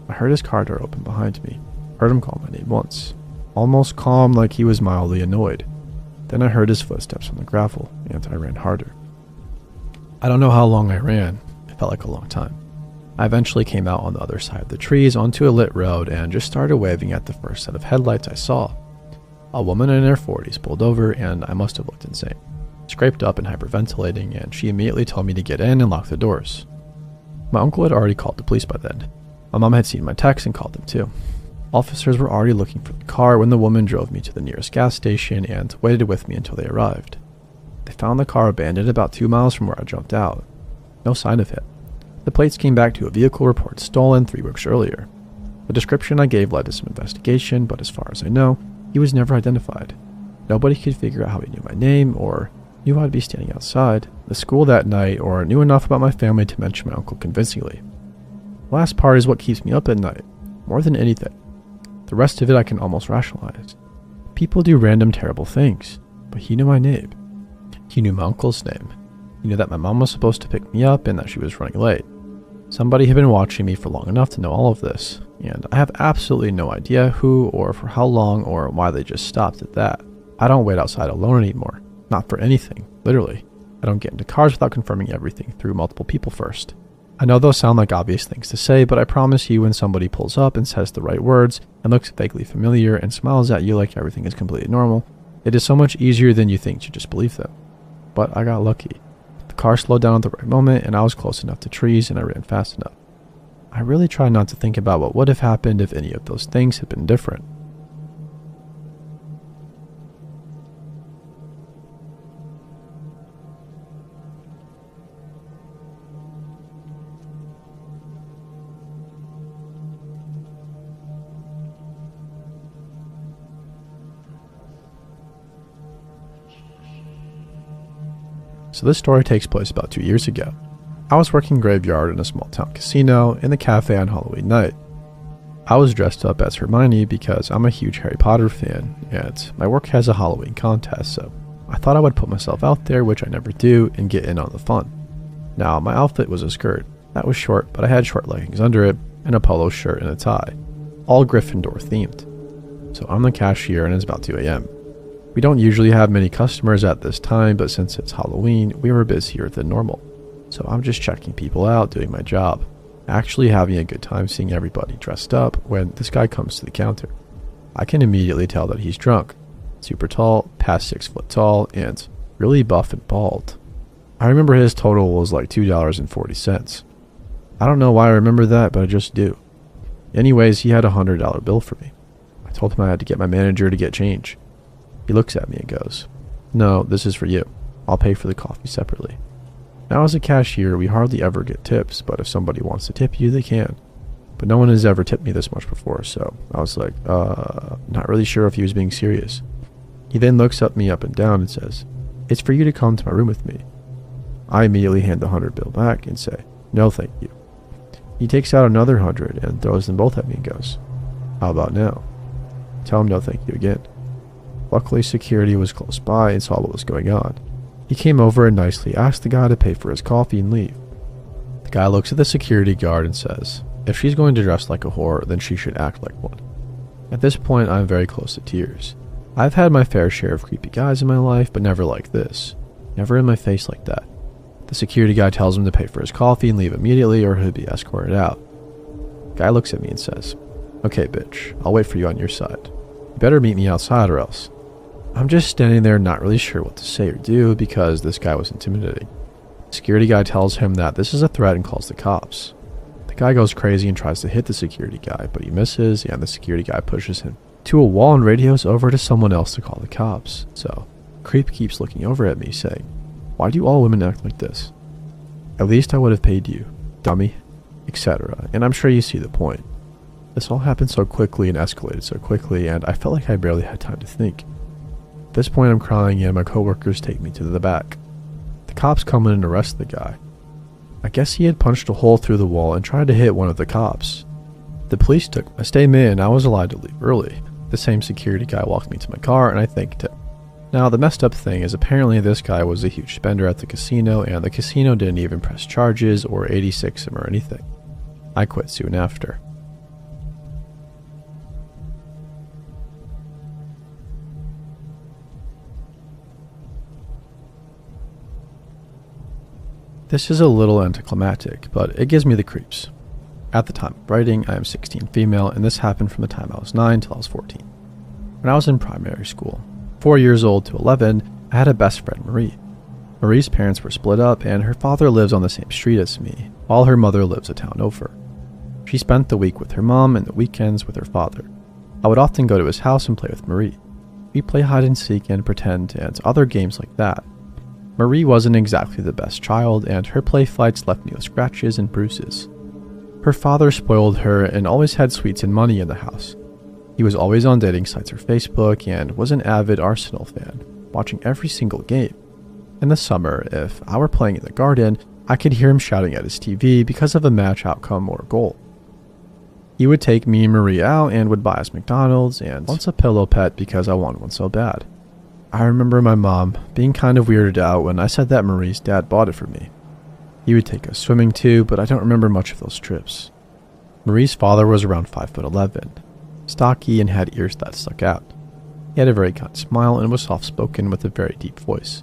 I heard his car door open behind me, heard him call my name once, almost calm like he was mildly annoyed. Then I heard his footsteps on the gravel and I ran harder. I don't know how long I ran, it felt like a long time. I eventually came out on the other side of the trees onto a lit road and just started waving at the first set of headlights I saw. A woman in her 40s pulled over and I must have looked insane. Scraped up and hyperventilating, and she immediately told me to get in and lock the doors. My uncle had already called the police by then. My mom had seen my text and called them too. Officers were already looking for the car when the woman drove me to the nearest gas station and waited with me until they arrived. They found the car abandoned about 2 miles from where I jumped out. No sign of him. The plates came back to a vehicle report stolen 3 weeks earlier. The description I gave led to some investigation, but as far as I know, he was never identified. Nobody could figure out how he knew my name, or knew I'd be standing outside the school that night, or knew enough about my family to mention my uncle convincingly. The last part is what keeps me up at night, more than anything. The rest of it I can almost rationalize. People do random terrible things, but he knew my name. He knew my uncle's name. He knew that my mom was supposed to pick me up and that she was running late. Somebody had been watching me for long enough to know all of this, and I have absolutely no idea who or for how long or why they just stopped at that. I don't wait outside alone anymore. Not for anything, literally. I don't get into cars without confirming everything through multiple people first. I know those sound like obvious things to say, but I promise you when somebody pulls up and says the right words and looks vaguely familiar and smiles at you like everything is completely normal, it is so much easier than you think to just believe them. But I got lucky. The car slowed down at the right moment and I was close enough to trees and I ran fast enough. I really try not to think about what would have happened if any of those things had been different. So this story takes place about 2 years ago. I was working graveyard in a small town casino in the cafe on Halloween night. I was dressed up as Hermione because I'm a huge Harry Potter fan, and my work has a Halloween contest, so I thought I would put myself out there, which I never do, and get in on the fun. Now, my outfit was a skirt. That was short, but I had short leggings under it, and a polo shirt and a tie, all Gryffindor themed. So I'm the cashier and it's about 2 a.m. We don't usually have many customers at this time, but since it's Halloween, we were busier than normal. So I'm just checking people out, doing my job, actually having a good time seeing everybody dressed up when this guy comes to the counter. I can immediately tell that he's drunk, super tall, past 6 foot tall, and really buff and bald. I remember his total was like $2.40. I don't know why I remember that, but I just do. Anyways, he had a $100 bill for me. I told him I had to get my manager to get change. He looks at me and goes, "No, this is for you. I'll pay for the coffee separately." Now as a cashier, we hardly ever get tips, but if somebody wants to tip you, they can. But no one has ever tipped me this much before, so I was like, not really sure if he was being serious. He then looks at me up and down and says, "It's for you to come to my room with me." I immediately hand the 100 bill back and say, "No, thank you." He takes out another 100 and throws them both at me and goes, "How about now?" Tell him no thank you again. Luckily, security was close by and saw what was going on. He came over and nicely asked the guy to pay for his coffee and leave. The guy looks at the security guard and says, "If she's going to dress like a whore, then she should act like one." At this point, I'm very close to tears. I've had my fair share of creepy guys in my life, but never like this. Never in my face like that. The security guy tells him to pay for his coffee and leave immediately or he'll be escorted out. The guy looks at me and says, "Okay, bitch, I'll wait for you on your side. You better meet me outside or else." I'm just standing there not really sure what to say or do because this guy was intimidating. The security guy tells him that this is a threat and calls the cops. The guy goes crazy and tries to hit the security guy, but he misses and the security guy pushes him to a wall and radios over to someone else to call the cops. So, Creep keeps looking over at me saying, "Why do all women act like this? At least I would have paid you, dummy," etc. And I'm sure you see the point. This all happened so quickly and escalated so quickly, and I felt like I barely had time to think. At this point, I'm crying and my coworkers take me to the back. The cops come in and arrest the guy. I guess he had punched a hole through the wall and tried to hit one of the cops. The police took my statement and I was allowed to leave early. The same security guy walked me to my car and I thanked him. Now, the messed up thing is apparently this guy was a huge spender at the casino and the casino didn't even press charges or 86 him or anything. I quit soon after. This is a little anticlimactic, but it gives me the creeps. At the time of writing, I am 16 female, and this happened from the time I was 9 till I was 14. When I was in primary school, 4 years old to 11, I had a best friend, Marie. Marie's parents were split up, and her father lives on the same street as me, while her mother lives a town over. She spent the week with her mom and the weekends with her father. I would often go to his house and play with Marie. We'd play hide and seek and pretend and other games like that. Marie wasn't exactly the best child, and her play fights left me with scratches and bruises. Her father spoiled her and always had sweets and money in the house. He was always on dating sites or Facebook and was an avid Arsenal fan, watching every single game. In the summer, if I were playing in the garden, I could hear him shouting at his TV because of a match outcome or goal. He would take me and Marie out and would buy us McDonald's and once a pillow pet because I wanted one so bad. I remember my mom being kind of weirded out when I said that Marie's dad bought it for me. He would take us swimming too, but I don't remember much of those trips. Marie's father was around 5'11", stocky and had ears that stuck out. He had a very kind smile and was soft-spoken with a very deep voice.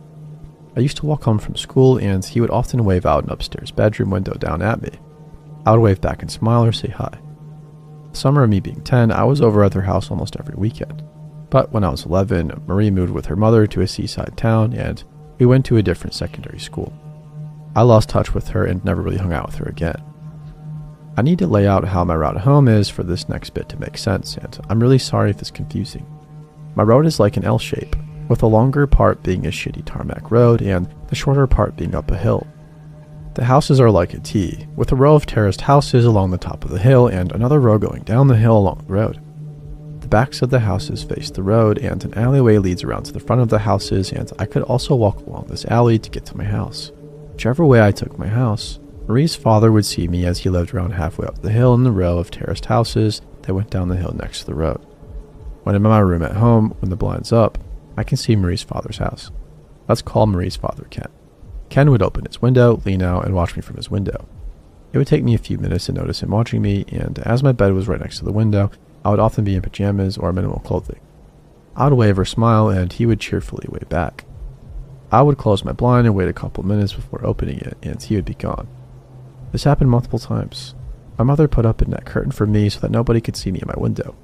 I used to walk home from school and he would often wave out an upstairs bedroom window down at me. I would wave back and smile or say hi. The summer of me being 10, I was over at their house almost every weekend. But when I was 11, Marie moved with her mother to a seaside town and we went to a different secondary school. I lost touch with her and never really hung out with her again. I need to lay out how my route home is for this next bit to make sense, and I'm really sorry if it's confusing. My road is like an L shape, with the longer part being a shitty tarmac road and the shorter part being up a hill. The houses are like a T, with a row of terraced houses along the top of the hill and another row going down the hill along the road. The backs of the houses face the road and an alleyway leads around to the front of the houses, and I could also walk along this alley to get to my house. Whichever way I took my house, Marie's father would see me as he lived around halfway up the hill in the row of terraced houses that went down the hill next to the road. When I'm in my room at home, when the blind's up, I can see Marie's father's house. Let's call Marie's father Ken. Ken would open his window, lean out, and watch me from his window. It would take me a few minutes to notice him watching me, and as my bed was right next to the window, I would often be in pajamas or minimal clothing. I would wave or smile, and he would cheerfully wave back. I would close my blind and wait a couple minutes before opening it, and he would be gone. This happened multiple times. My mother put up a net curtain for me so that nobody could see me in my window.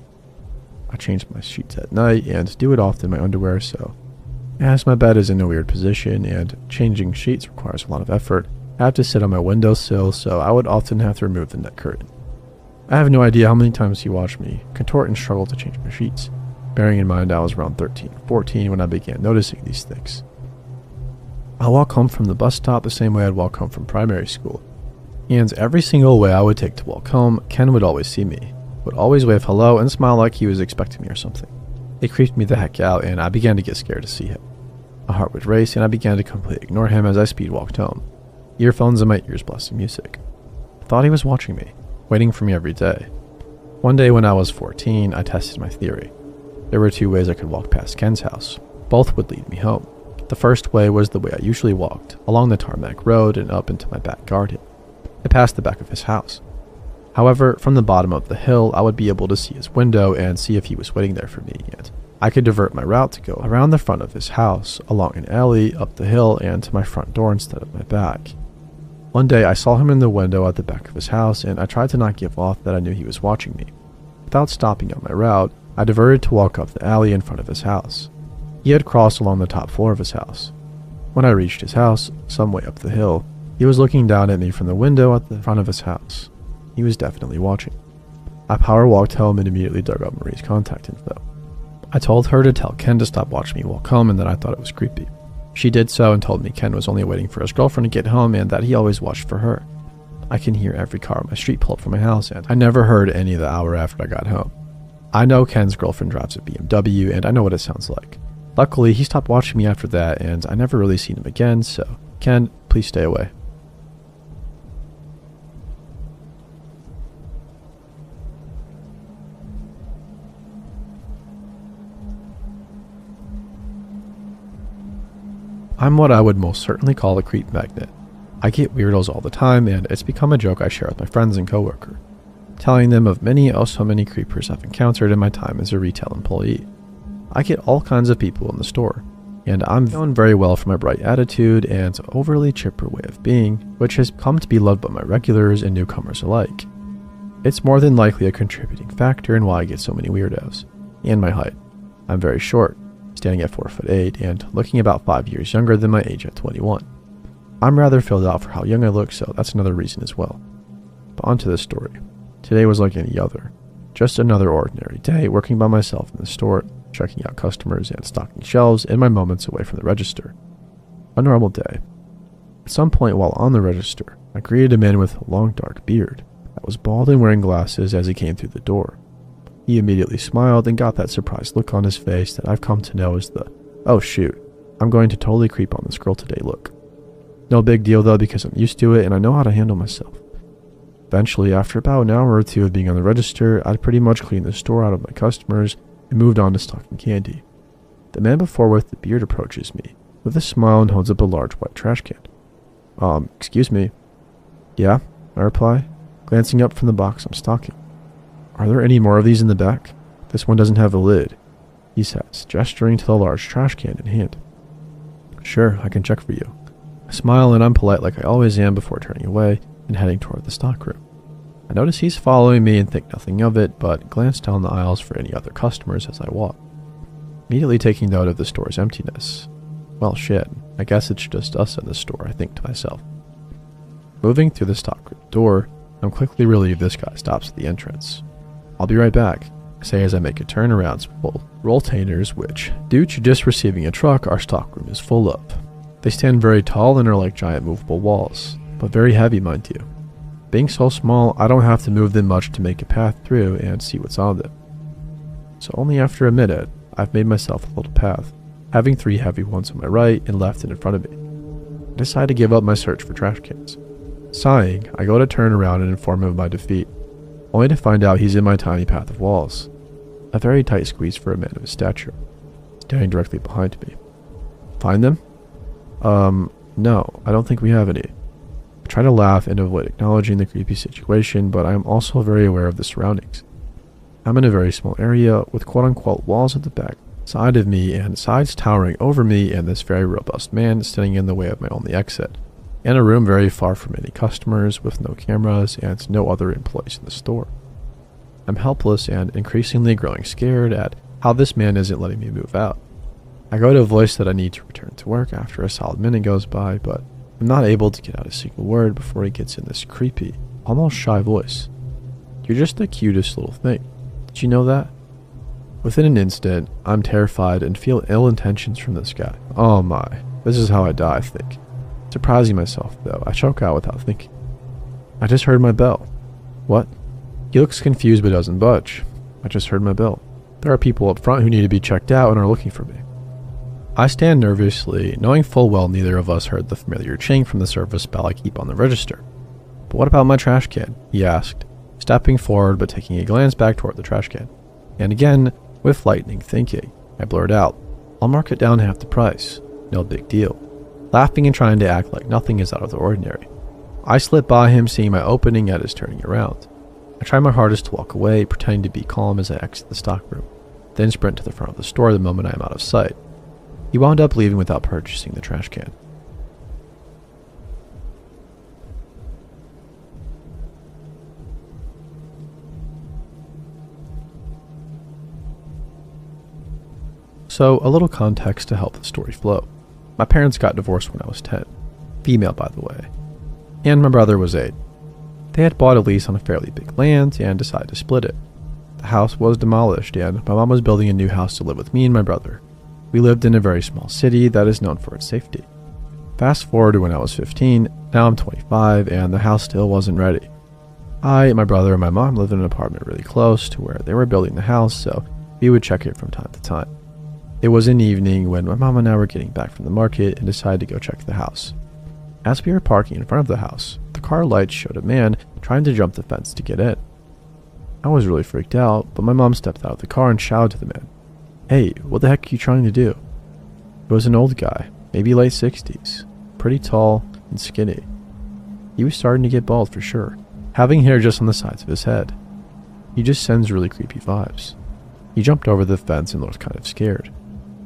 I changed my sheets at night and do it often in my underwear, so as my bed is in a weird position and changing sheets requires a lot of effort, I have to sit on my windowsill, so I would often have to remove the net curtain. I have no idea how many times he watched me contort and struggle to change my sheets, bearing in mind I was around 13 or 14 when I began noticing these things. I walk home from the bus stop the same way I'd walk home from primary school, and every single way I would take to walk home, Ken would always see me, would always wave hello and smile like he was expecting me or something. It creeped me the heck out, and I began to get scared to see him. My heart would race, and I began to completely ignore him as I speed walked home, earphones in my ears blasting music. I thought he was watching me, waiting for me every day. One day when I was 14, I tested my theory. There were two ways I could walk past Ken's house. Both would lead me home. The first way was the way I usually walked, along the tarmac road and up into my back garden. I passed the back of his house. However, from the bottom of the hill, I would be able to see his window and see if he was waiting there for me yet. I could divert my route to go around the front of his house, along an alley, up the hill, and to my front door instead of my back. One day, I saw him in the window at the back of his house, and I tried to not give off that I knew he was watching me. Without stopping on my route, I diverted to walk up the alley in front of his house. He had crossed along the top floor of his house. When I reached his house, some way up the hill, he was looking down at me from the window at the front of his house. He was definitely watching. I power walked home and immediately dug up Marie's contact info. I told her to tell Ken to stop watching me walk home and that I thought it was creepy. She did so and told me Ken was only waiting for his girlfriend to get home and that he always watched for her. I can hear every car on my street pull up from my house, and I never heard any the hour after I got home. I know Ken's girlfriend drives a BMW, and I know what it sounds like. Luckily, he stopped watching me after that, and I never really seen him again, so Ken, please stay away. I'm what I would most certainly call a creep magnet. I get weirdos all the time, and it's become a joke I share with my friends and coworkers, telling them of many so many creepers I've encountered in my time as a retail employee. I get all kinds of people in the store, and I'm known very well for my bright attitude and overly chipper way of being, which has come to be loved by my regulars and newcomers alike. It's more than likely a contributing factor in why I get so many weirdos. And my height. I'm very short, standing at 4'8" and looking about 5 years younger than my age at 21. I'm rather filled out for how young I look, so that's another reason as well. But on to this story. Today was like any other. Just another ordinary day working by myself in the store, checking out customers and stocking shelves in my moments away from the register. A normal day. At some point while on the register, I greeted a man with a long dark beard. that was bald and wearing glasses as he came through the door. He immediately smiled and got that surprised look on his face that I've come to know as the, "Oh shoot, I'm going to totally creep on this girl today" look. No big deal though, because I'm used to it and I know how to handle myself. Eventually, after about an hour or two of being on the register, I'd pretty much cleaned the store out of my customers and moved on to stocking candy. The man before with the beard approaches me with a smile and holds up a large white trash can. Excuse me." "Yeah," I reply, glancing up from the box I'm stocking. "Are there any more of these in the back? This one doesn't have a lid," he says, gesturing to the large trash can in hand. "Sure, I can check for you." I smile and I'm polite like I always am before turning away and heading toward the stockroom. I notice he's following me and think nothing of it, but glance down the aisles for any other customers as I walk, immediately taking note of the store's emptiness. Well shit, I guess it's just us in the store, I think to myself. Moving through the stockroom door, I'm quickly relieved this guy stops at the entrance. "I'll be right back," I say as I make a turn around some old rolltainers which, due to just receiving a truck, our stockroom is full of. They stand very tall and are like giant movable walls, but very heavy, mind you. Being so small, I don't have to move them much to make a path through and see what's on them. So only after a minute, I've made myself a little path, having 3 heavy ones on my right and left and in front of me. I decide to give up my search for trash cans. Sighing, I go to turn around and inform him of my defeat, only to find out he's in my tiny path of walls. A very tight squeeze for a man of his stature, standing directly behind me. "Find them?" No, I don't think we have any." I try to laugh and avoid acknowledging the creepy situation, but I am also very aware of the surroundings. I'm in a very small area with quote-unquote walls at the back side of me and sides towering over me and this very robust man standing in the way of my only exit, in a room very far from any customers with no cameras and no other employees in the store. I'm helpless and increasingly growing scared at how this man isn't letting me move out. I go to voice that I need to return to work after a solid minute goes by, but I'm not able to get out a single word before he gets in this creepy, almost shy voice. "You're just the cutest little thing. Did you know that?" Within an instant, I'm terrified and feel ill intentions from this guy. Oh my, this is how I die, I think. Surprising myself, though, I choke out without thinking. "I just heard my bell." "What?" He looks confused but doesn't budge. "I just heard my bell. There are people up front who need to be checked out and are looking for me." I stand nervously, knowing full well neither of us heard the familiar ching from the service bell I keep on the register. "But what about my trash can?" he asked, stepping forward but taking a glance back toward the trash can. And again, with lightning thinking, I blurt out, "I'll mark it down half the price. No big deal," laughing and trying to act like nothing is out of the ordinary. I slip by him, seeing my opening at his turning around. I try my hardest to walk away, pretending to be calm as I exit the stockroom, then sprint to the front of the store the moment I am out of sight. He wound up leaving without purchasing the trash can. So, a little context to help the story flow. My parents got divorced when I was 10. Female, by the way. And my brother was 8. They had bought a lease on a fairly big land and decided to split it. The house was demolished and my mom was building a new house to live with me and my brother. We lived in a very small city that is known for its safety. Fast forward to when I was 15, now I'm 25 and the house still wasn't ready. I, my brother, and my mom lived in an apartment really close to where they were building the house, so we would check it from time to time. It was an evening when my mom and I were getting back from the market and decided to go check the house. As we were parking in front of the house, the car lights showed a man trying to jump the fence to get in. I was really freaked out, but my mom stepped out of the car and shouted to the man, "Hey, what the heck are you trying to do?" It was an old guy, maybe late 60s, pretty tall and skinny. He was starting to get bald for sure, having hair just on the sides of his head. He just sends really creepy vibes. He jumped over the fence and looked kind of scared.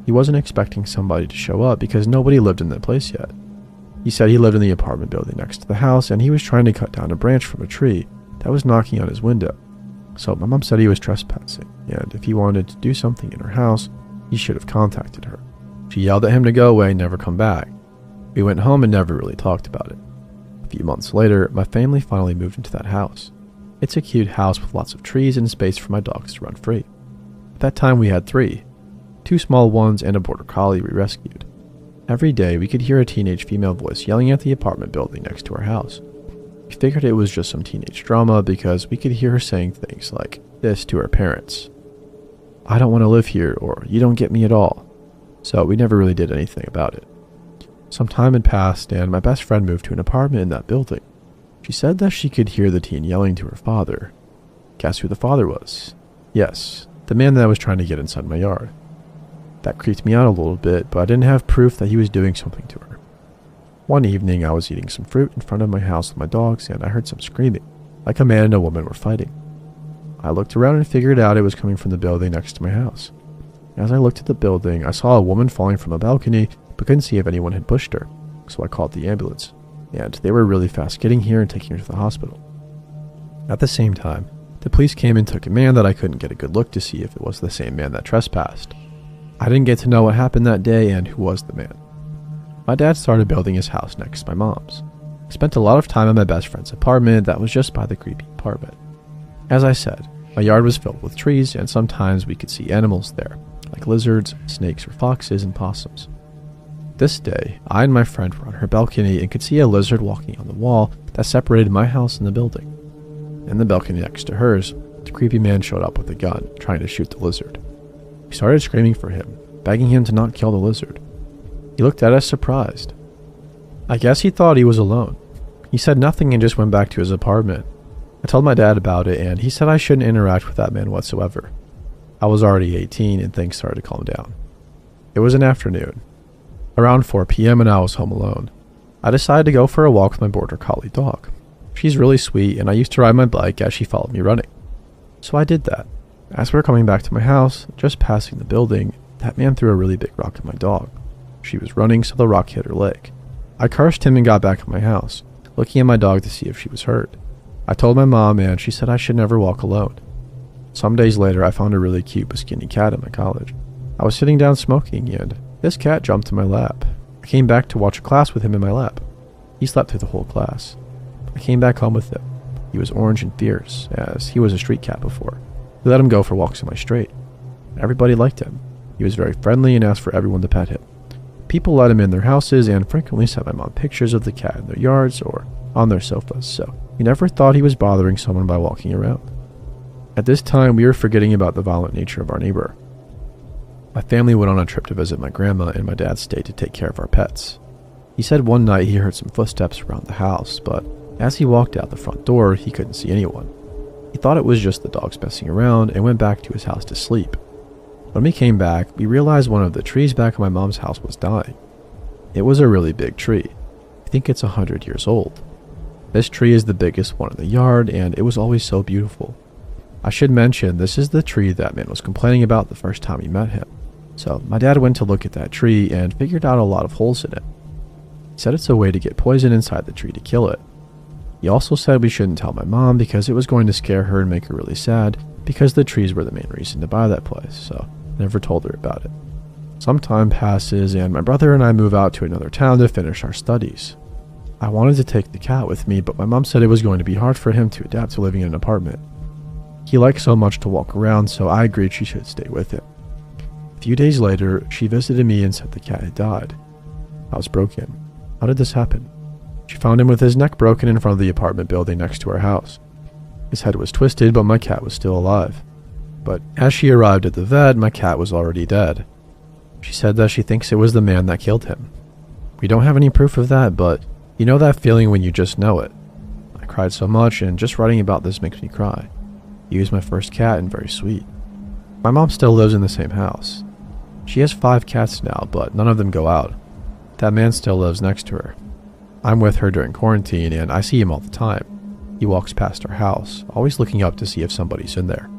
He wasn't expecting somebody to show up because nobody lived in that place yet. He said he lived in the apartment building next to the house and he was trying to cut down a branch from a tree that was knocking on his window. So my mom said he was trespassing, and if he wanted to do something in her house, he should have contacted her. She yelled at him to go away and never come back. We went home and never really talked about it. A few months later, my family finally moved into that house. It's a cute house with lots of trees and space for my dogs to run free. At that time we had 3. 2 small ones and a border collie we rescued. Every day we could hear a teenage female voice yelling at the apartment building next to our house. We figured it was just some teenage drama because we could hear her saying things like this to her parents. "I don't want to live here," or "You don't get me at all." So we never really did anything about it. Some time had passed and my best friend moved to an apartment in that building. She said that she could hear the teen yelling to her father. Guess who the father was? Yes, the man that was trying to get inside my yard. That creeped me out a little bit, but I didn't have proof that he was doing something to her. One evening, I was eating some fruit in front of my house with my dogs, and I heard some screaming, like a man and a woman were fighting. I looked around and figured out it was coming from the building next to my house. As I looked at the building, I saw a woman falling from a balcony, but couldn't see if anyone had pushed her, so I called the ambulance, and they were really fast getting here and taking her to the hospital. At the same time, the police came and took a man that I couldn't get a good look to see if it was the same man that trespassed. I didn't get to know what happened that day and who was the man. My dad started building his house next to my mom's. I spent a lot of time at my best friend's apartment that was just by the creepy apartment. As I said, my yard was filled with trees and sometimes we could see animals there, like lizards, snakes, or foxes and possums. This day, I and my friend were on her balcony and could see a lizard walking on the wall that separated my house and the building. In the balcony next to hers, the creepy man showed up with a gun, trying to shoot the lizard. We started screaming for him, begging him to not kill the lizard. He looked at us surprised. I guess he thought he was alone. He said nothing and just went back to his apartment. I told my dad about it and he said I shouldn't interact with that man whatsoever. I was already 18 and things started to calm down. It was an afternoon, around 4 p.m. and I was home alone. I decided to go for a walk with my border collie dog. She's really sweet and I used to ride my bike as she followed me running. So I did that. As we were coming back to my house, just passing the building, that man threw a really big rock at my dog. She was running, so the rock hit her leg. I cursed him and got back at my house, looking at my dog to see if she was hurt. I told my mom and she said I should never walk alone. Some days later, I found a really cute but skinny cat at my college. I was sitting down smoking and this cat jumped in my lap. I came back to watch a class with him in my lap. He slept through the whole class. I came back home with him. He was orange and fierce, as he was a street cat before. We let him go for walks in my street. Everybody liked him. He was very friendly and asked for everyone to pet him. People let him in their houses and frequently sent my mom pictures of the cat in their yards or on their sofas, so we never thought he was bothering someone by walking around. At this time, we were forgetting about the violent nature of our neighbor. My family went on a trip to visit my grandma and my dad stayed to take care of our pets. He said one night he heard some footsteps around the house, but as he walked out the front door, he couldn't see anyone. He thought it was just the dogs messing around and went back to his house to sleep. When we came back, we realized one of the trees back at my mom's house was dying. It was a really big tree. I think it's 100 years old. This tree is the biggest one in the yard and it was always so beautiful. I should mention this is the tree that man was complaining about the first time we met him. So my dad went to look at that tree and figured out a lot of holes in it. He said it's a way to get poison inside the tree to kill it. He also said we shouldn't tell my mom because it was going to scare her and make her really sad because the trees were the main reason to buy that place, so I never told her about it. Some time passes and my brother and I move out to another town to finish our studies. I wanted to take the cat with me, but my mom said it was going to be hard for him to adapt to living in an apartment. He likes so much to walk around, so I agreed she should stay with him. A few days later, she visited me and said the cat had died. I was broken. How did this happen? She found him with his neck broken in front of the apartment building next to our house. His head was twisted, but my cat was still alive. But as she arrived at the vet, my cat was already dead. She said that she thinks it was the man that killed him. We don't have any proof of that, but you know that feeling when you just know it. I cried so much, and just writing about this makes me cry. He was my first cat and very sweet. My mom still lives in the same house. She has 5 cats now, but none of them go out. That man still lives next to her. I'm with her during quarantine and I see him all the time. He walks past our house, always looking up to see if somebody's in there.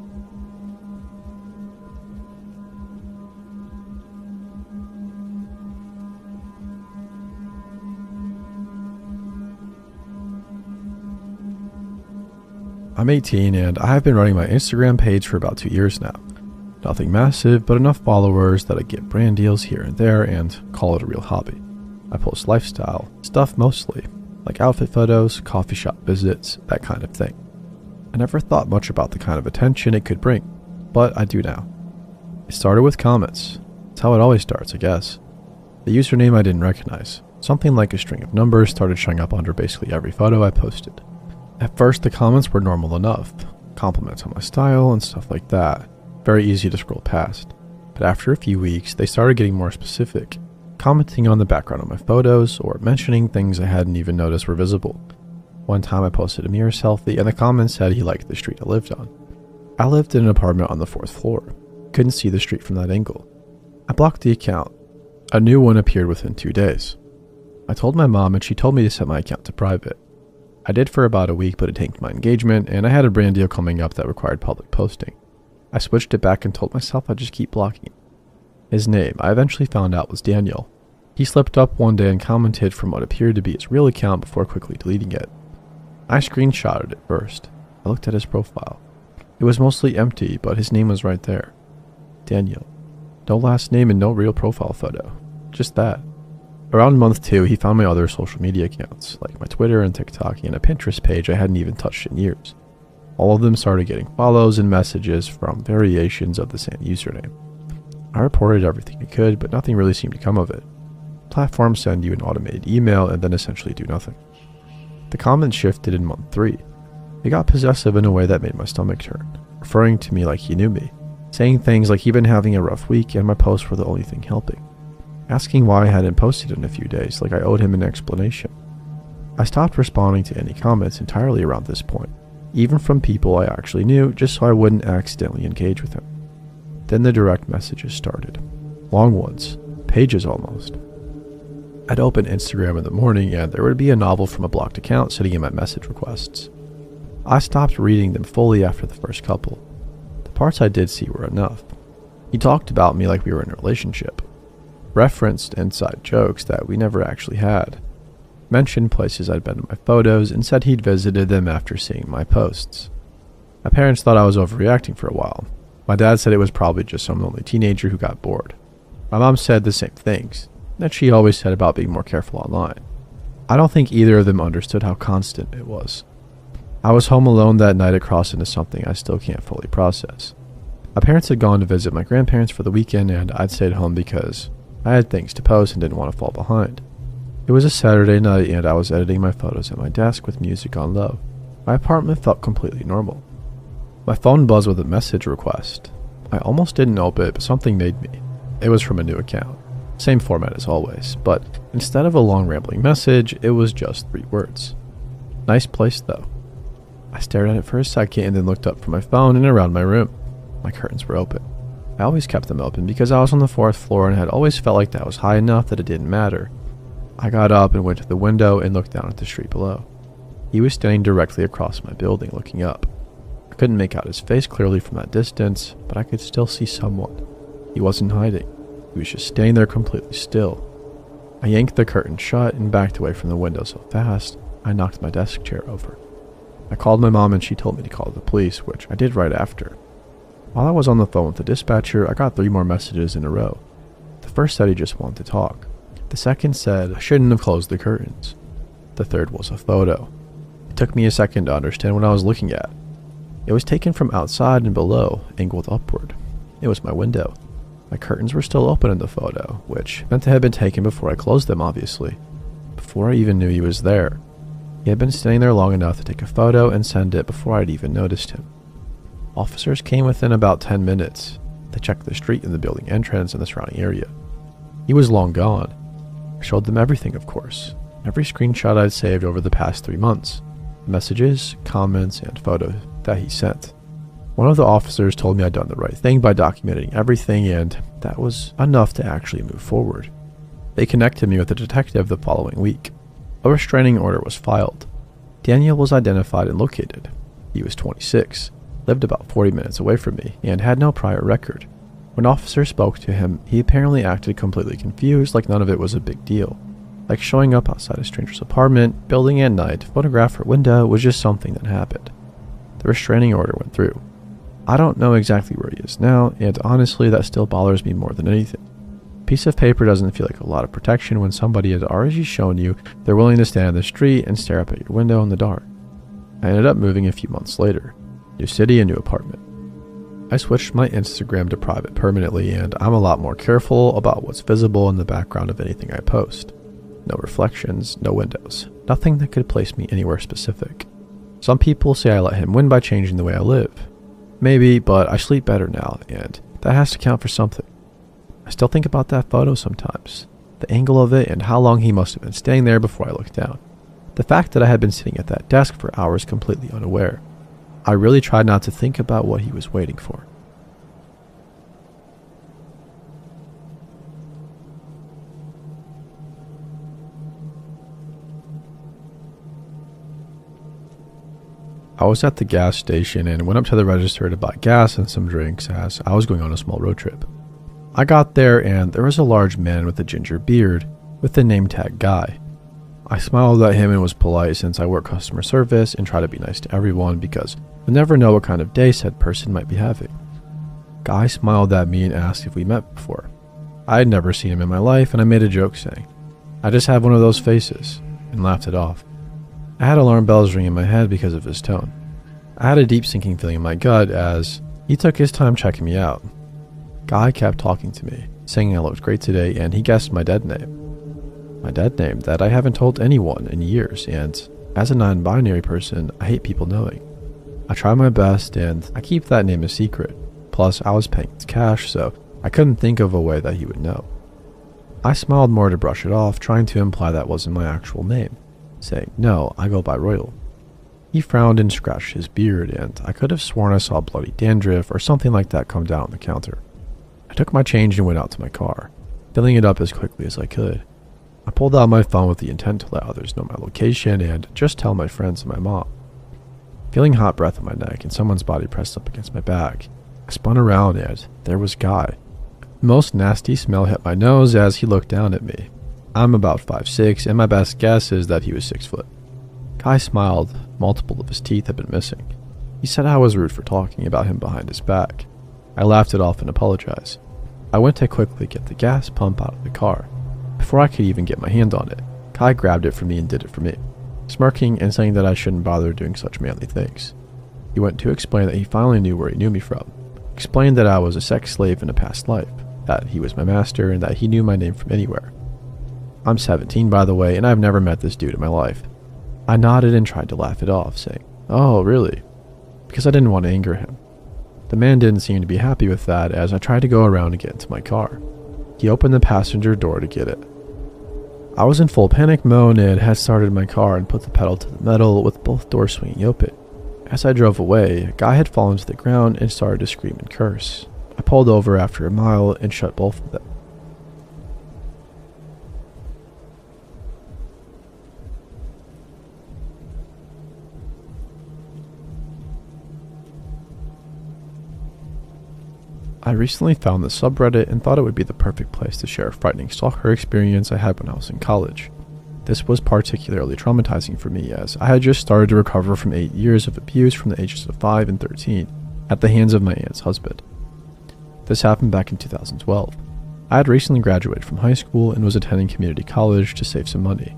I'm 18 and I have been running my Instagram page for about 2 years now. Nothing massive, but enough followers that I get brand deals here and there and call it a real hobby. I post lifestyle stuff mostly, like outfit photos, coffee shop visits, that kind of thing. I never thought much about the kind of attention it could bring, but I do now. It started with comments. That's how it always starts, I guess. The username I didn't recognize. Something like a string of numbers started showing up under basically every photo I posted. At first, the comments were normal enough, compliments on my style and stuff like that, very easy to scroll past. But after a few weeks, they started getting more specific, commenting on the background of my photos or mentioning things I hadn't even noticed were visible. One time I posted a mirror selfie and the comment said he liked the street I lived on. I lived in an apartment on the 4th floor. Couldn't see the street from that angle. I blocked the account. A new one appeared within 2 days. I told my mom and she told me to set my account to private. I did for about a week, but it tanked my engagement and I had a brand deal coming up that required public posting. I switched it back and told myself I'd just keep blocking it. His name, I eventually found out, was Daniel. He slipped up one day and commented from what appeared to be his real account before quickly deleting it. I screenshotted it first. I looked at his profile. It was mostly empty, but his name was right there. Daniel. No last name and no real profile photo. Just that. Around month 2, he found my other social media accounts, like my Twitter and TikTok and a Pinterest page I hadn't even touched in years. All of them started getting follows and messages from variations of the same username. I reported everything I could, but nothing really seemed to come of it. Platforms send you an automated email and then essentially do nothing. The comments shifted in month 3. He got possessive in a way that made my stomach turn, referring to me like he knew me, saying things like he'd been having a rough week and my posts were the only thing helping, asking why I hadn't posted in a few days like I owed him an explanation. I stopped responding to any comments entirely around this point, even from people I actually knew, just so I wouldn't accidentally engage with him. Then the direct messages started. Long ones, pages almost. I'd open Instagram in the morning and there would be a novel from a blocked account sitting in my message requests. I stopped reading them fully after the first couple. The parts I did see were enough. He talked about me like we were in a relationship, referenced inside jokes that we never actually had, mentioned places I'd been in my photos, and said he'd visited them after seeing my posts. My parents thought I was overreacting for a while. My dad said it was probably just some lonely teenager who got bored. My mom said the same things, that she always said about being more careful online. I don't think either of them understood how constant it was. I was home alone that night. It crossed into something I still can't fully process. My parents had gone to visit my grandparents for the weekend and I'd stayed home because I had things to post and didn't want to fall behind. It was a Saturday night and I was editing my photos at my desk with music on low. My apartment felt completely normal. My phone buzzed with a message request. I almost didn't open it, but something made me. It was from a new account. Same format as always, but instead of a long rambling message, it was just 3 words. Nice place though. I stared at it for a second and then looked up from my phone and around my room. My curtains were open. I always kept them open because I was on the 4th floor and had always felt like that was high enough that it didn't matter. I got up and went to the window and looked down at the street below. He was standing directly across my building looking up. I couldn't make out his face clearly from that distance, but I could still see someone. He wasn't hiding. He was just standing there completely still. I yanked the curtain shut and backed away from the window so fast, I knocked my desk chair over. I called my mom and she told me to call the police, which I did right after. While I was on the phone with the dispatcher, I got 3 more messages in a row. The first said he just wanted to talk. The second said I shouldn't have closed the curtains. The third was a photo. It took me a second to understand what I was looking at. It was taken from outside and below, angled upward. It was my window. My curtains were still open in the photo, which meant they had been taken before I closed them, obviously. Before I even knew he was there. He had been standing there long enough to take a photo and send it before I'd even noticed him. Officers came within about 10 minutes. They checked the street and the building entrance and the surrounding area. He was long gone. I showed them everything, of course. Every screenshot I'd saved over the past 3 months. Messages, comments, and photos that he sent. One of the officers told me I'd done the right thing by documenting everything, and that was enough to actually move forward. They connected me with a detective the following week. A restraining order was filed. Daniel was identified and located. He was 26, lived about 40 minutes away from me, and had no prior record. When officers spoke to him, he apparently acted completely confused, like none of it was a big deal. Like showing up outside a stranger's apartment, building at night, photograph her window was just something that happened. The restraining order went through. I don't know exactly where he is now, and honestly that still bothers me more than anything. A piece of paper doesn't feel like a lot of protection when somebody has already shown you they're willing to stand in the street and stare up at your window in the dark. I ended up moving a few months later. New city, a new apartment. I switched my Instagram to private permanently, and I'm a lot more careful about what's visible in the background of anything I post. No reflections, no windows, nothing that could place me anywhere specific. Some people say I let him win by changing the way I live. Maybe, but I sleep better now, and that has to count for something. I still think about that photo sometimes, the angle of it and how long he must have been staying there before I looked down. The fact that I had been sitting at that desk for hours completely unaware. I really tried not to think about what he was waiting for. I was at the gas station and went up to the register to buy gas and some drinks as I was going on a small road trip. I got there and there was a large man with a ginger beard with the name tag Guy. I smiled at him and was polite since I work customer service and try to be nice to everyone because you never know what kind of day said person might be having. Guy smiled at me and asked if we met before. I had never seen him in my life and I made a joke saying, "I just have one of those faces," and laughed it off. I had alarm bells ring in my head because of his tone. I had a deep sinking feeling in my gut as he took his time checking me out. Guy kept talking to me, saying I looked great today, and he guessed my dead name. My dead name that I haven't told anyone in years, and as a non-binary person, I hate people knowing. I try my best, and I keep that name a secret. Plus, I was paying with cash, so I couldn't think of a way that he would know. I smiled more to brush it off, trying to imply that wasn't my actual name, saying, "No, I go by Royal." He frowned and scratched his beard, and I could have sworn I saw bloody dandruff or something like that come down on the counter. I took my change and went out to my car, filling it up as quickly as I could. I pulled out my phone with the intent to let others know my location and just tell my friends and my mom. Feeling hot breath on my neck and someone's body pressed up against my back, I spun around and there was Guy. The most nasty smell hit my nose as he looked down at me. I'm about 5'6", and my best guess is that he was 6 foot. Guy smiled. Multiple of his teeth had been missing. He said I was rude for talking about him behind his back. I laughed it off and apologized. I went to quickly get the gas pump out of the car. Before I could even get my hand on it, Guy grabbed it from me and did it for me, smirking and saying that I shouldn't bother doing such manly things. He went to explain that he finally knew where he knew me from, explained that I was a sex slave in a past life, that he was my master, and that he knew my name from anywhere. I'm 17, by the way, and I've never met this dude in my life. I nodded and tried to laugh it off, saying, "Oh, really?" because I didn't want to anger him. The man didn't seem to be happy with that as I tried to go around and get into my car. He opened the passenger door to get it. I was in full panic mode and had started my car and put the pedal to the metal with both doors swinging open. As I drove away, a guy had fallen to the ground and started to scream and curse. I pulled over after a mile and shut both of them. I recently found the subreddit and thought it would be the perfect place to share a frightening stalker experience I had when I was in college. This was particularly traumatizing for me as I had just started to recover from 8 years of abuse from the ages of 5 and 13 at the hands of my aunt's husband. This happened back in 2012. I had recently graduated from high school and was attending community college to save some money.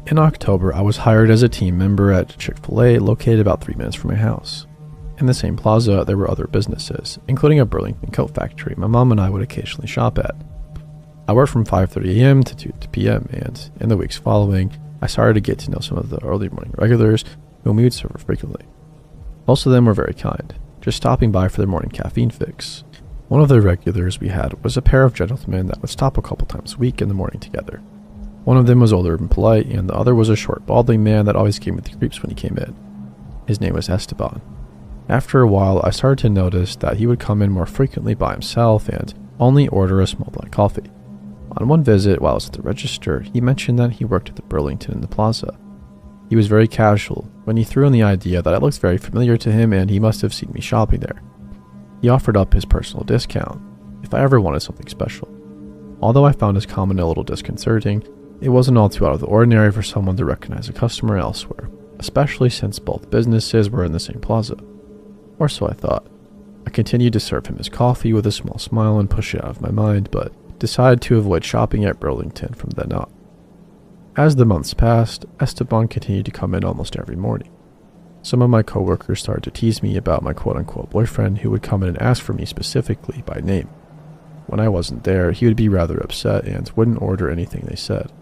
In October, I was hired as a team member at Chick-fil-A located about 3 minutes from my house. In the same plaza, there were other businesses, including a Burlington coat factory my mom and I would occasionally shop at. I worked from 5:30 a.m. to 2 p.m., and in the weeks following, I started to get to know some of the early morning regulars whom we would serve frequently. Most of them were very kind, just stopping by for their morning caffeine fix. One of the regulars we had was a pair of gentlemen that would stop a couple times a week in the morning together. One of them was older and polite, and the other was a short, balding man that always gave me the creeps when he came in. His name was Esteban. After a while, I started to notice that he would come in more frequently by himself and only order a small black coffee. On one visit, while I was at the register, he mentioned that he worked at the Burlington in the plaza. He was very casual when he threw in the idea that I looked very familiar to him and he must have seen me shopping there. He offered up his personal discount if I ever wanted something special. Although I found his comment a little disconcerting, it wasn't all too out of the ordinary for someone to recognize a customer elsewhere, especially since both businesses were in the same plaza. Or so I thought. I continued to serve him his coffee with a small smile and push it out of my mind, but decided to avoid shopping at Burlington from then on. As the months passed, Esteban continued to come in almost every morning. Some of my coworkers started to tease me about my quote-unquote boyfriend who would come in and ask for me specifically by name. When I wasn't there, he would be rather upset and wouldn't order anything they said.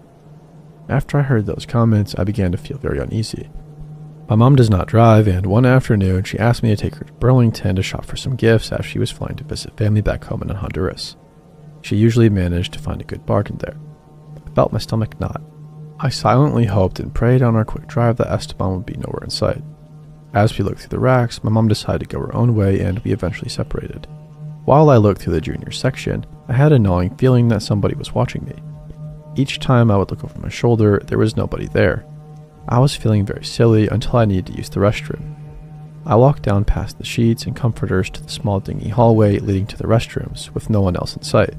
After I heard those comments, I began to feel very uneasy. My mom does not drive, and one afternoon she asked me to take her to Burlington to shop for some gifts as she was flying to visit family back home in Honduras. She usually managed to find a good bargain there. I felt my stomach knot. I silently hoped and prayed on our quick drive that Esteban would be nowhere in sight. As we looked through the racks, my mom decided to go her own way and we eventually separated. While I looked through the junior section, I had a gnawing feeling that somebody was watching me. Each time I would look over my shoulder, there was nobody there. I was feeling very silly until I needed to use the restroom. I walked down past the sheets and comforters to the small dingy hallway leading to the restrooms, with no one else in sight.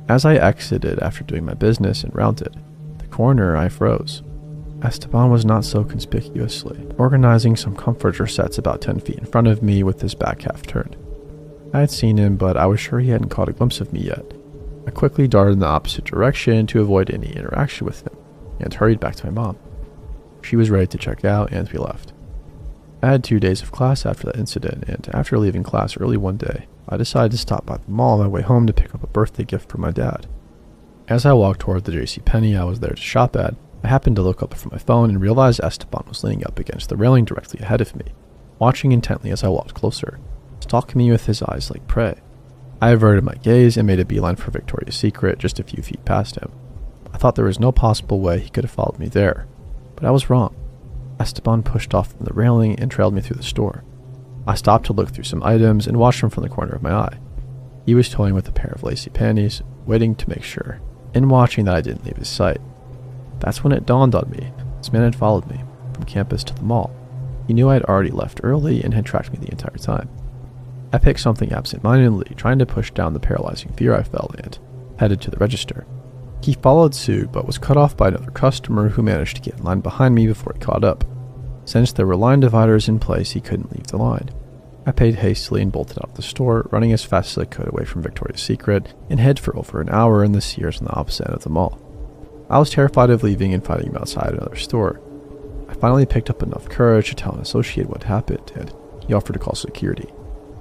As I exited after doing my business and rounded the corner, I froze. Esteban was not so conspicuously organizing some comforter sets about 10 feet in front of me with his back half turned. I had seen him, but I was sure he hadn't caught a glimpse of me yet. I quickly darted in the opposite direction to avoid any interaction with him, and hurried back to my mom. She was ready to check out, and we left. I had 2 days of class after that incident, and after leaving class early one day, I decided to stop by the mall on my way home to pick up a birthday gift for my dad. As I walked toward the JCPenney I was there to shop at, I happened to look up from my phone and realized Esteban was leaning up against the railing directly ahead of me, watching intently as I walked closer, stalking me with his eyes like prey. I averted my gaze and made a beeline for Victoria's Secret just a few feet past him. I thought there was no possible way he could have followed me there, but I was wrong. Esteban pushed off from the railing and trailed me through the store. I stopped to look through some items and watched him from the corner of my eye. He was toying with a pair of lacy panties, waiting to make sure, and watching that I didn't leave his sight. That's when it dawned on me. This man had followed me, from campus to the mall. He knew I had already left early and had tracked me the entire time. I picked something absent-mindedly, trying to push down the paralyzing fear I felt, and headed to the register. He followed suit, but was cut off by another customer who managed to get in line behind me before he caught up. Since there were line dividers in place, he couldn't leave the line. I paid hastily and bolted out of the store, running as fast as I could away from Victoria's Secret, and hid for over an hour in the Sears on the opposite end of the mall. I was terrified of leaving and finding him outside another store. I finally picked up enough courage to tell an associate what happened, and he offered to call security.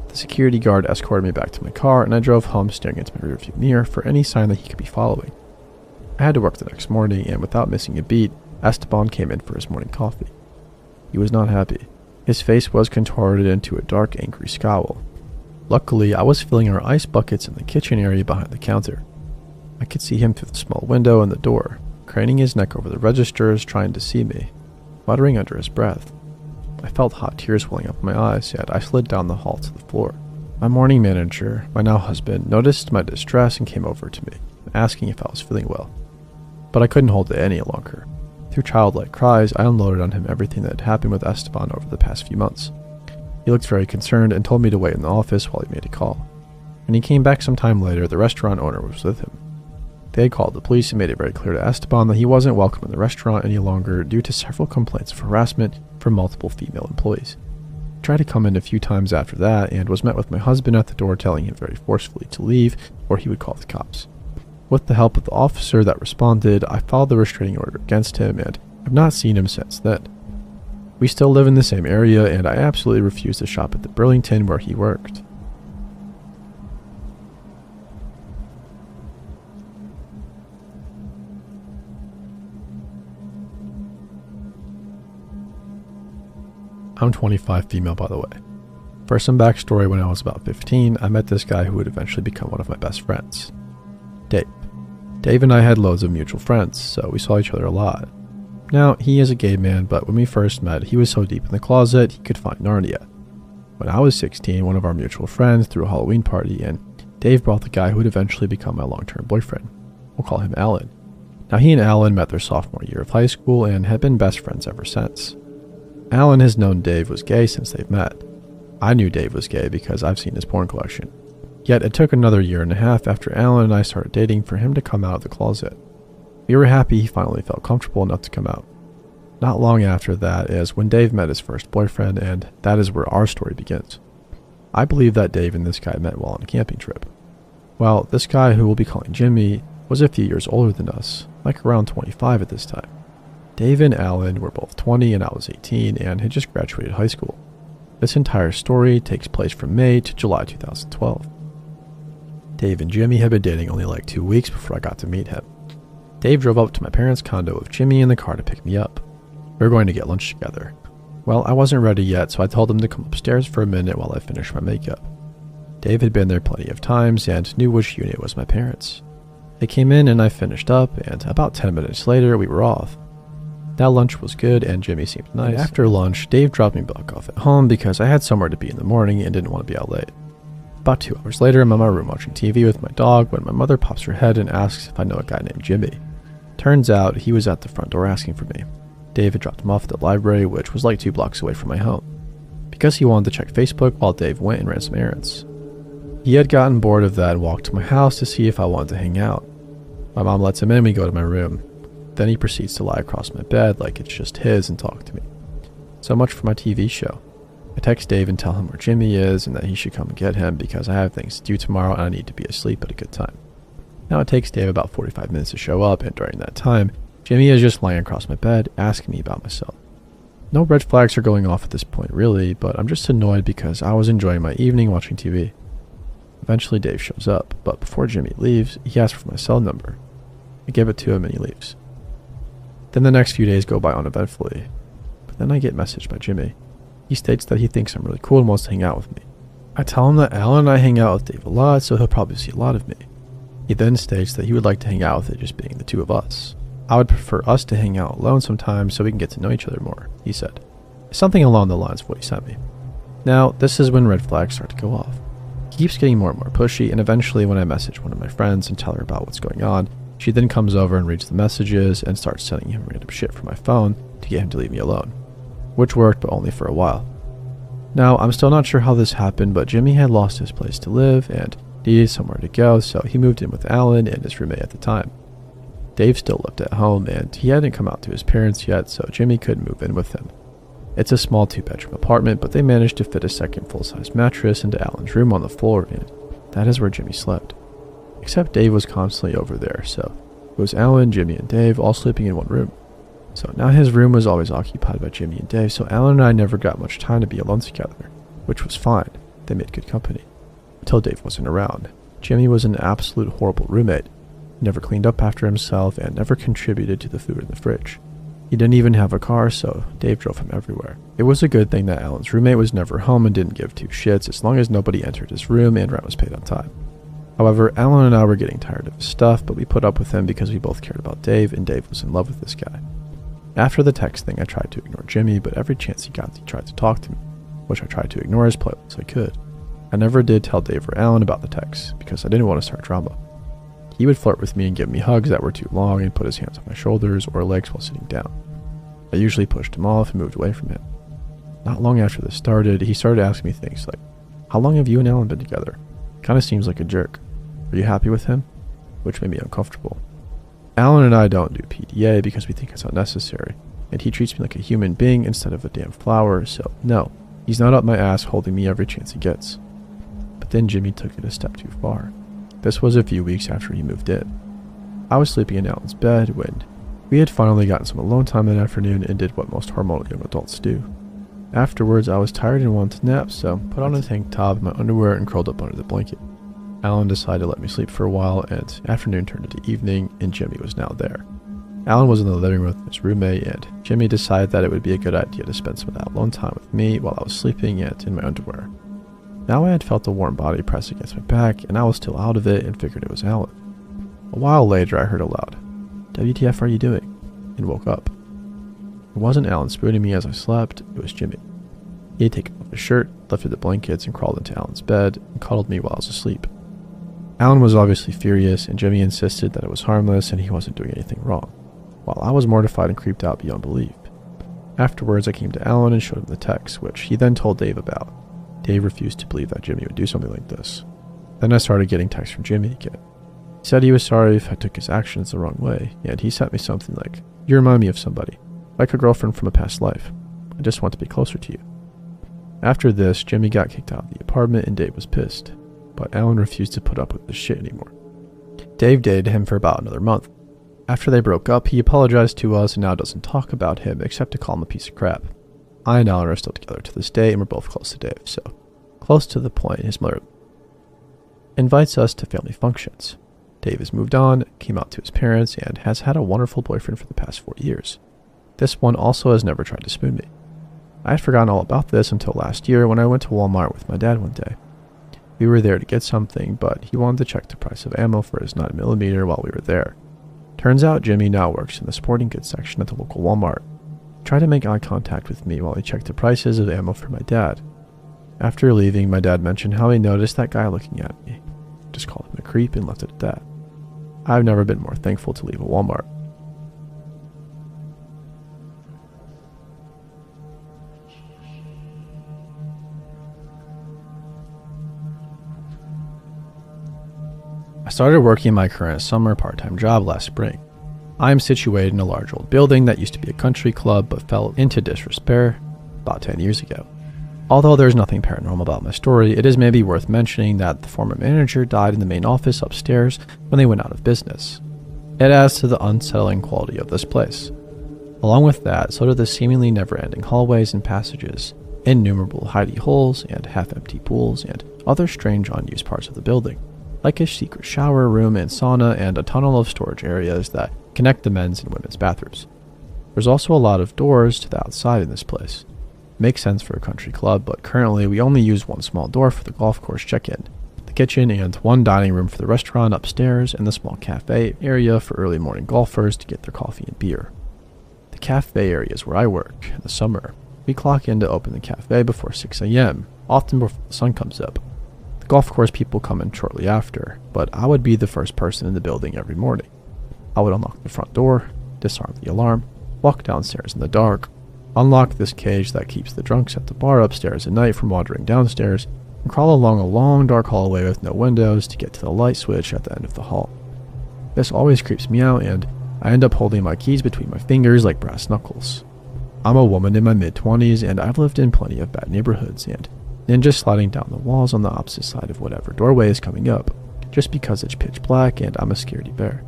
The security guard escorted me back to my car, and I drove home staring into my rearview mirror for any sign that he could be following. I had to work the next morning, and without missing a beat, Esteban came in for his morning coffee. He was not happy. His face was contorted into a dark, angry scowl. Luckily, I was filling our ice buckets in the kitchen area behind the counter. I could see him through the small window in the door, craning his neck over the registers, trying to see me, muttering under his breath. I felt hot tears welling up in my eyes, and I slid down the hall to the floor. My morning manager, my now husband, noticed my distress and came over to me, asking if I was feeling well. But I couldn't hold it any longer. Through childlike cries, I unloaded on him everything that had happened with Esteban over the past few months. He looked very concerned and told me to wait in the office while he made a call. When he came back some time later, the restaurant owner was with him. They had called the police and made it very clear to Esteban that he wasn't welcome in the restaurant any longer due to several complaints of harassment from multiple female employees. He tried to come in a few times after that and was met with my husband at the door telling him very forcefully to leave or he would call the cops. With the help of the officer that responded, I filed the restraining order against him and have not seen him since then. We still live in the same area and I absolutely refuse to shop at the Burlington where he worked. I'm 25, female by the way. For some backstory, when I was about 15, I met this guy who would eventually become one of my best friends. Dave. Dave and I had loads of mutual friends, so we saw each other a lot. Now, he is a gay man, but when we first met, he was so deep in the closet, he could find Narnia. When I was 16, one of our mutual friends threw a Halloween party, and Dave brought the guy who would eventually become my long-term boyfriend. We'll call him Alan. Now, he and Alan met their sophomore year of high school and had been best friends ever since. Alan has known Dave was gay since they've met. I knew Dave was gay because I've seen his porn collection. Yet it took another year and a half after Alan and I started dating for him to come out of the closet. We were happy he finally felt comfortable enough to come out. Not long after that is when Dave met his first boyfriend, and that is where our story begins. I believe that Dave and this guy met while on a camping trip. Well, this guy, who we'll be calling Jimmy, was a few years older than us, like around 25 at this time. Dave and Alan were both 20 and I was 18 and had just graduated high school. This entire story takes place from May to July 2012. Dave and Jimmy had been dating only like 2 weeks before I got to meet him. Dave drove up to my parents' condo with Jimmy in the car to pick me up. We were going to get lunch together. Well, I wasn't ready yet, so I told him to come upstairs for a minute while I finished my makeup. Dave had been there plenty of times and knew which unit was my parents'. They came in and I finished up, and about 10 minutes later, we were off. Now lunch was good and Jimmy seemed nice. And after lunch, Dave dropped me back off at home because I had somewhere to be in the morning and didn't want to be out late. About 2 hours later, I'm in my room watching TV with my dog when my mother pops her head and asks if I know a guy named Jimmy. Turns out he was at the front door asking for me. Dave had dropped him off at the library, which was like 2 blocks away from my home, because he wanted to check Facebook while Dave went and ran some errands. He had gotten bored of that and walked to my house to see if I wanted to hang out. My mom lets him in and we go to my room. Then he proceeds to lie across my bed like it's just his and talk to me. So much for my TV show. I text Dave and tell him where Jimmy is and that he should come and get him because I have things to do tomorrow and I need to be asleep at a good time. Now it takes Dave about 45 minutes to show up, and during that time, Jimmy is just lying across my bed asking me about myself. No red flags are going off at this point really, but I'm just annoyed because I was enjoying my evening watching TV. Eventually Dave shows up, but before Jimmy leaves, he asks for my cell number. I give it to him and he leaves. Then the next few days go by uneventfully, but then I get messaged by Jimmy. He states that he thinks I'm really cool and wants to hang out with me. I tell him that Alan and I hang out with Dave a lot, so he'll probably see a lot of me. He then states that he would like to hang out with it just being the 2 of us. I would prefer us to hang out alone sometimes so we can get to know each other more, he said. Something along the lines of what he sent me. Now, this is when red flags start to go off. He keeps getting more and more pushy, and eventually when I message one of my friends and tell her about what's going on, she then comes over and reads the messages and starts sending him random shit from my phone to get him to leave me alone. Which worked, but only for a while. Now, I'm still not sure how this happened, but Jimmy had lost his place to live and needed somewhere to go, so he moved in with Alan and his roommate at the time. Dave still lived at home, and he hadn't come out to his parents yet, so Jimmy could move in with him. It's a small 2-bedroom apartment, but they managed to fit a second full-size mattress into Alan's room on the floor, and that is where Jimmy slept. Except Dave was constantly over there, so it was Alan, Jimmy, and Dave all sleeping in one room. So now his room was always occupied by Jimmy and Dave, so Alan and I never got much time to be alone together, which was fine. They made good company. Until Dave wasn't around. Jimmy was an absolute horrible roommate. He never cleaned up after himself and never contributed to the food in the fridge. He didn't even have a car, so Dave drove him everywhere. It was a good thing that Alan's roommate was never home and didn't give 2 shits as long as nobody entered his room and rent was paid on time. However, Alan and I were getting tired of his stuff, but we put up with him because we both cared about Dave and Dave was in love with this guy. After the text thing, I tried to ignore Jimmy, but every chance he got, he tried to talk to me, which I tried to ignore as politely as I could. I never did tell Dave or Alan about the text because I didn't want to start drama. He would flirt with me and give me hugs that were too long and put his hands on my shoulders or legs while sitting down. I usually pushed him off and moved away from him. Not long after this started, he started asking me things like, "How long have you and Alan been together? Kinda seems like a jerk. Are you happy with him?" Which made me uncomfortable. Alan and I don't do PDA because we think it's unnecessary, and he treats me like a human being instead of a damn flower, so no, he's not up my ass holding me every chance he gets. But then Jimmy took it a step too far. This was a few weeks after he moved in. I was sleeping in Alan's bed when we had finally gotten some alone time that afternoon and did what most hormonal young adults do. Afterwards, I was tired and wanted to nap, so put on a tank top, my underwear, and curled up under the blanket. Alan decided to let me sleep for a while, and afternoon turned into evening, and Jimmy was now there. Alan was in the living room with his roommate, and Jimmy decided that it would be a good idea to spend some of that alone time with me while I was sleeping and in my underwear. Now I had felt a warm body press against my back, and I was still out of it and figured it was Alan. A while later, I heard a loud, "WTF are you doing?" and woke up. It wasn't Alan spooning me as I slept, it was Jimmy. He had taken off his shirt, lifted the blankets, and crawled into Alan's bed and cuddled me while I was asleep. Alan was obviously furious, and Jimmy insisted that it was harmless and he wasn't doing anything wrong, while I was mortified and creeped out beyond belief. Afterwards, I came to Alan and showed him the text, which he then told Dave about. Dave refused to believe that Jimmy would do something like this. Then I started getting texts from Jimmy again. He said he was sorry if I took his actions the wrong way, and he sent me something like, "You remind me of somebody, like a girlfriend from a past life. I just want to be closer to you." After this, Jimmy got kicked out of the apartment and Dave was pissed, but Alan refused to put up with this shit anymore. Dave dated him for about another month. After they broke up, he apologized to us and now doesn't talk about him except to call him a piece of crap. I and Alan are still together to this day and we're both close to Dave, so close to the point his mother invites us to family functions. Dave has moved on, came out to his parents, and has had a wonderful boyfriend for the past 4 years. This one also has never tried to spoon me. I had forgotten all about this until last year when I went to Walmart with my dad one day. We were there to get something, but he wanted to check the price of ammo for his 9mm while we were there. Turns out Jimmy now works in the sporting goods section at the local Walmart. He tried to make eye contact with me while he checked the prices of ammo for my dad. After leaving, my dad mentioned how he noticed that guy looking at me. Just called him a creep and left it at that. I've never been more thankful to leave a Walmart. I started working my current summer part-time job last spring. I am situated in a large old building that used to be a country club but fell into disrepair about 10 years ago. Although there's nothing paranormal about my story, it is maybe worth mentioning that the former manager died in the main office upstairs when they went out of business. It adds to the unsettling quality of this place. Along with that, so do the seemingly never-ending hallways and passages, innumerable hidey holes and half-empty pools, and other strange unused parts of the building, like a secret shower room and sauna and a tunnel of storage areas that connect the men's and women's bathrooms. There's also a lot of doors to the outside in this place. Makes sense for a country club, but currently we only use one small door for the golf course check-in, the kitchen, and one dining room for the restaurant upstairs, and the small cafe area for early morning golfers to get their coffee and beer. The cafe area is where I work. In the summer, we clock in to open the cafe before 6 a.m., often before the sun comes up. The golf course people come in shortly after, but I would be the first person in the building every morning. I would unlock the front door, disarm the alarm, walk downstairs in the dark, unlock this cage that keeps the drunks at the bar upstairs at night from wandering downstairs, and crawl along a long dark hallway with no windows to get to the light switch at the end of the hall. This always creeps me out, and I end up holding my keys between my fingers like brass knuckles. I'm a woman in my mid-20s, and I've lived in plenty of bad neighborhoods, and ninja sliding down the walls on the opposite side of whatever doorway is coming up, just because it's pitch black and I'm a scaredy bear.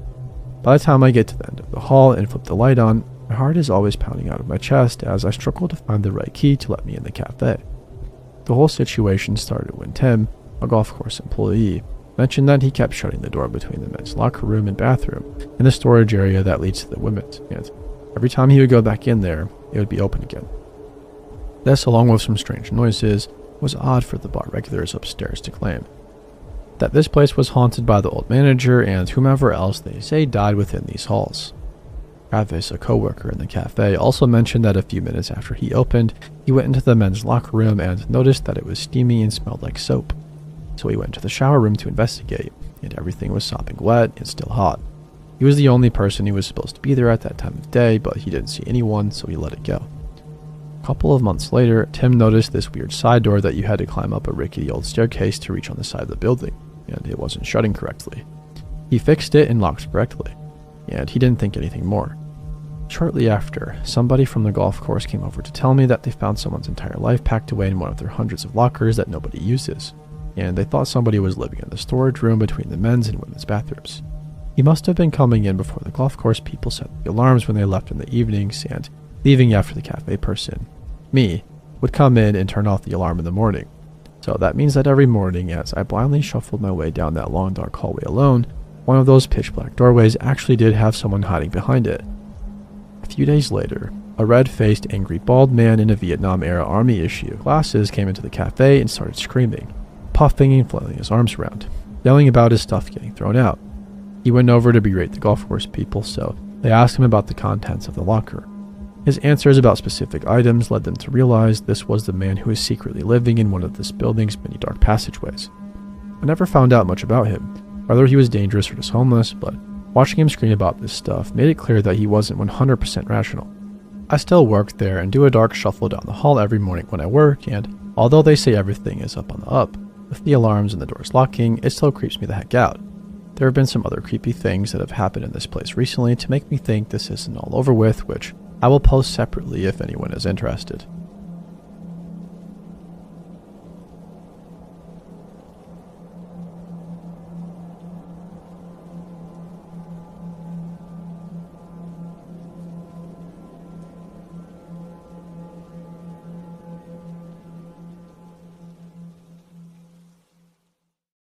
By the time I get to the end of the hall and flip the light on, my heart is always pounding out of my chest as I struggle to find the right key to let me in the cafe. The whole situation started when Tim, a golf course employee, mentioned that he kept shutting the door between the men's locker room and bathroom and the storage area that leads to the women's, and every time he would go back in there, it would be open again. This, along with some strange noises, was odd for the bar regulars upstairs to claim. That this place was haunted by the old manager and whomever else they say died within these halls. Travis, a co-worker in the cafe, also mentioned that a few minutes after he opened, he went into the men's locker room and noticed that it was steamy and smelled like soap. So he went to the shower room to investigate, and everything was sopping wet and still hot. He was the only person who was supposed to be there at that time of day, but he didn't see anyone, so he let it go. A couple of months later, Tim noticed this weird side door that you had to climb up a rickety old staircase to reach on the side of the building, and it wasn't shutting correctly. He fixed it and locked correctly, and he didn't think anything more. Shortly after, somebody from the golf course came over to tell me that they found someone's entire life packed away in one of their hundreds of lockers that nobody uses, and they thought somebody was living in the storage room between the men's and women's bathrooms. He must have been coming in before the golf course people set the alarms when they left in the evenings, and leaving after the cafe person, me, would come in and turn off the alarm in the morning. So that means that every morning, as I blindly shuffled my way down that long dark hallway alone, one of those pitch black doorways actually did have someone hiding behind it. A few days later, a red-faced, angry, bald man in a Vietnam-era army issue glasses came into the cafe and started screaming, puffing and flailing his arms around, yelling about his stuff getting thrown out. He went over to berate the golf course people, so they asked him about the contents of the locker. His answers about specific items led them to realize this was the man who was secretly living in one of this building's many dark passageways. I never found out much about him, whether he was dangerous or just homeless, but watching him scream about this stuff made it clear that he wasn't 100% rational. I still work there and do a dark shuffle down the hall every morning when I work, and although they say everything is up on the up, with the alarms and the doors locking, it still creeps me the heck out. There have been some other creepy things that have happened in this place recently to make me think this isn't all over with, which I will post separately if anyone is interested.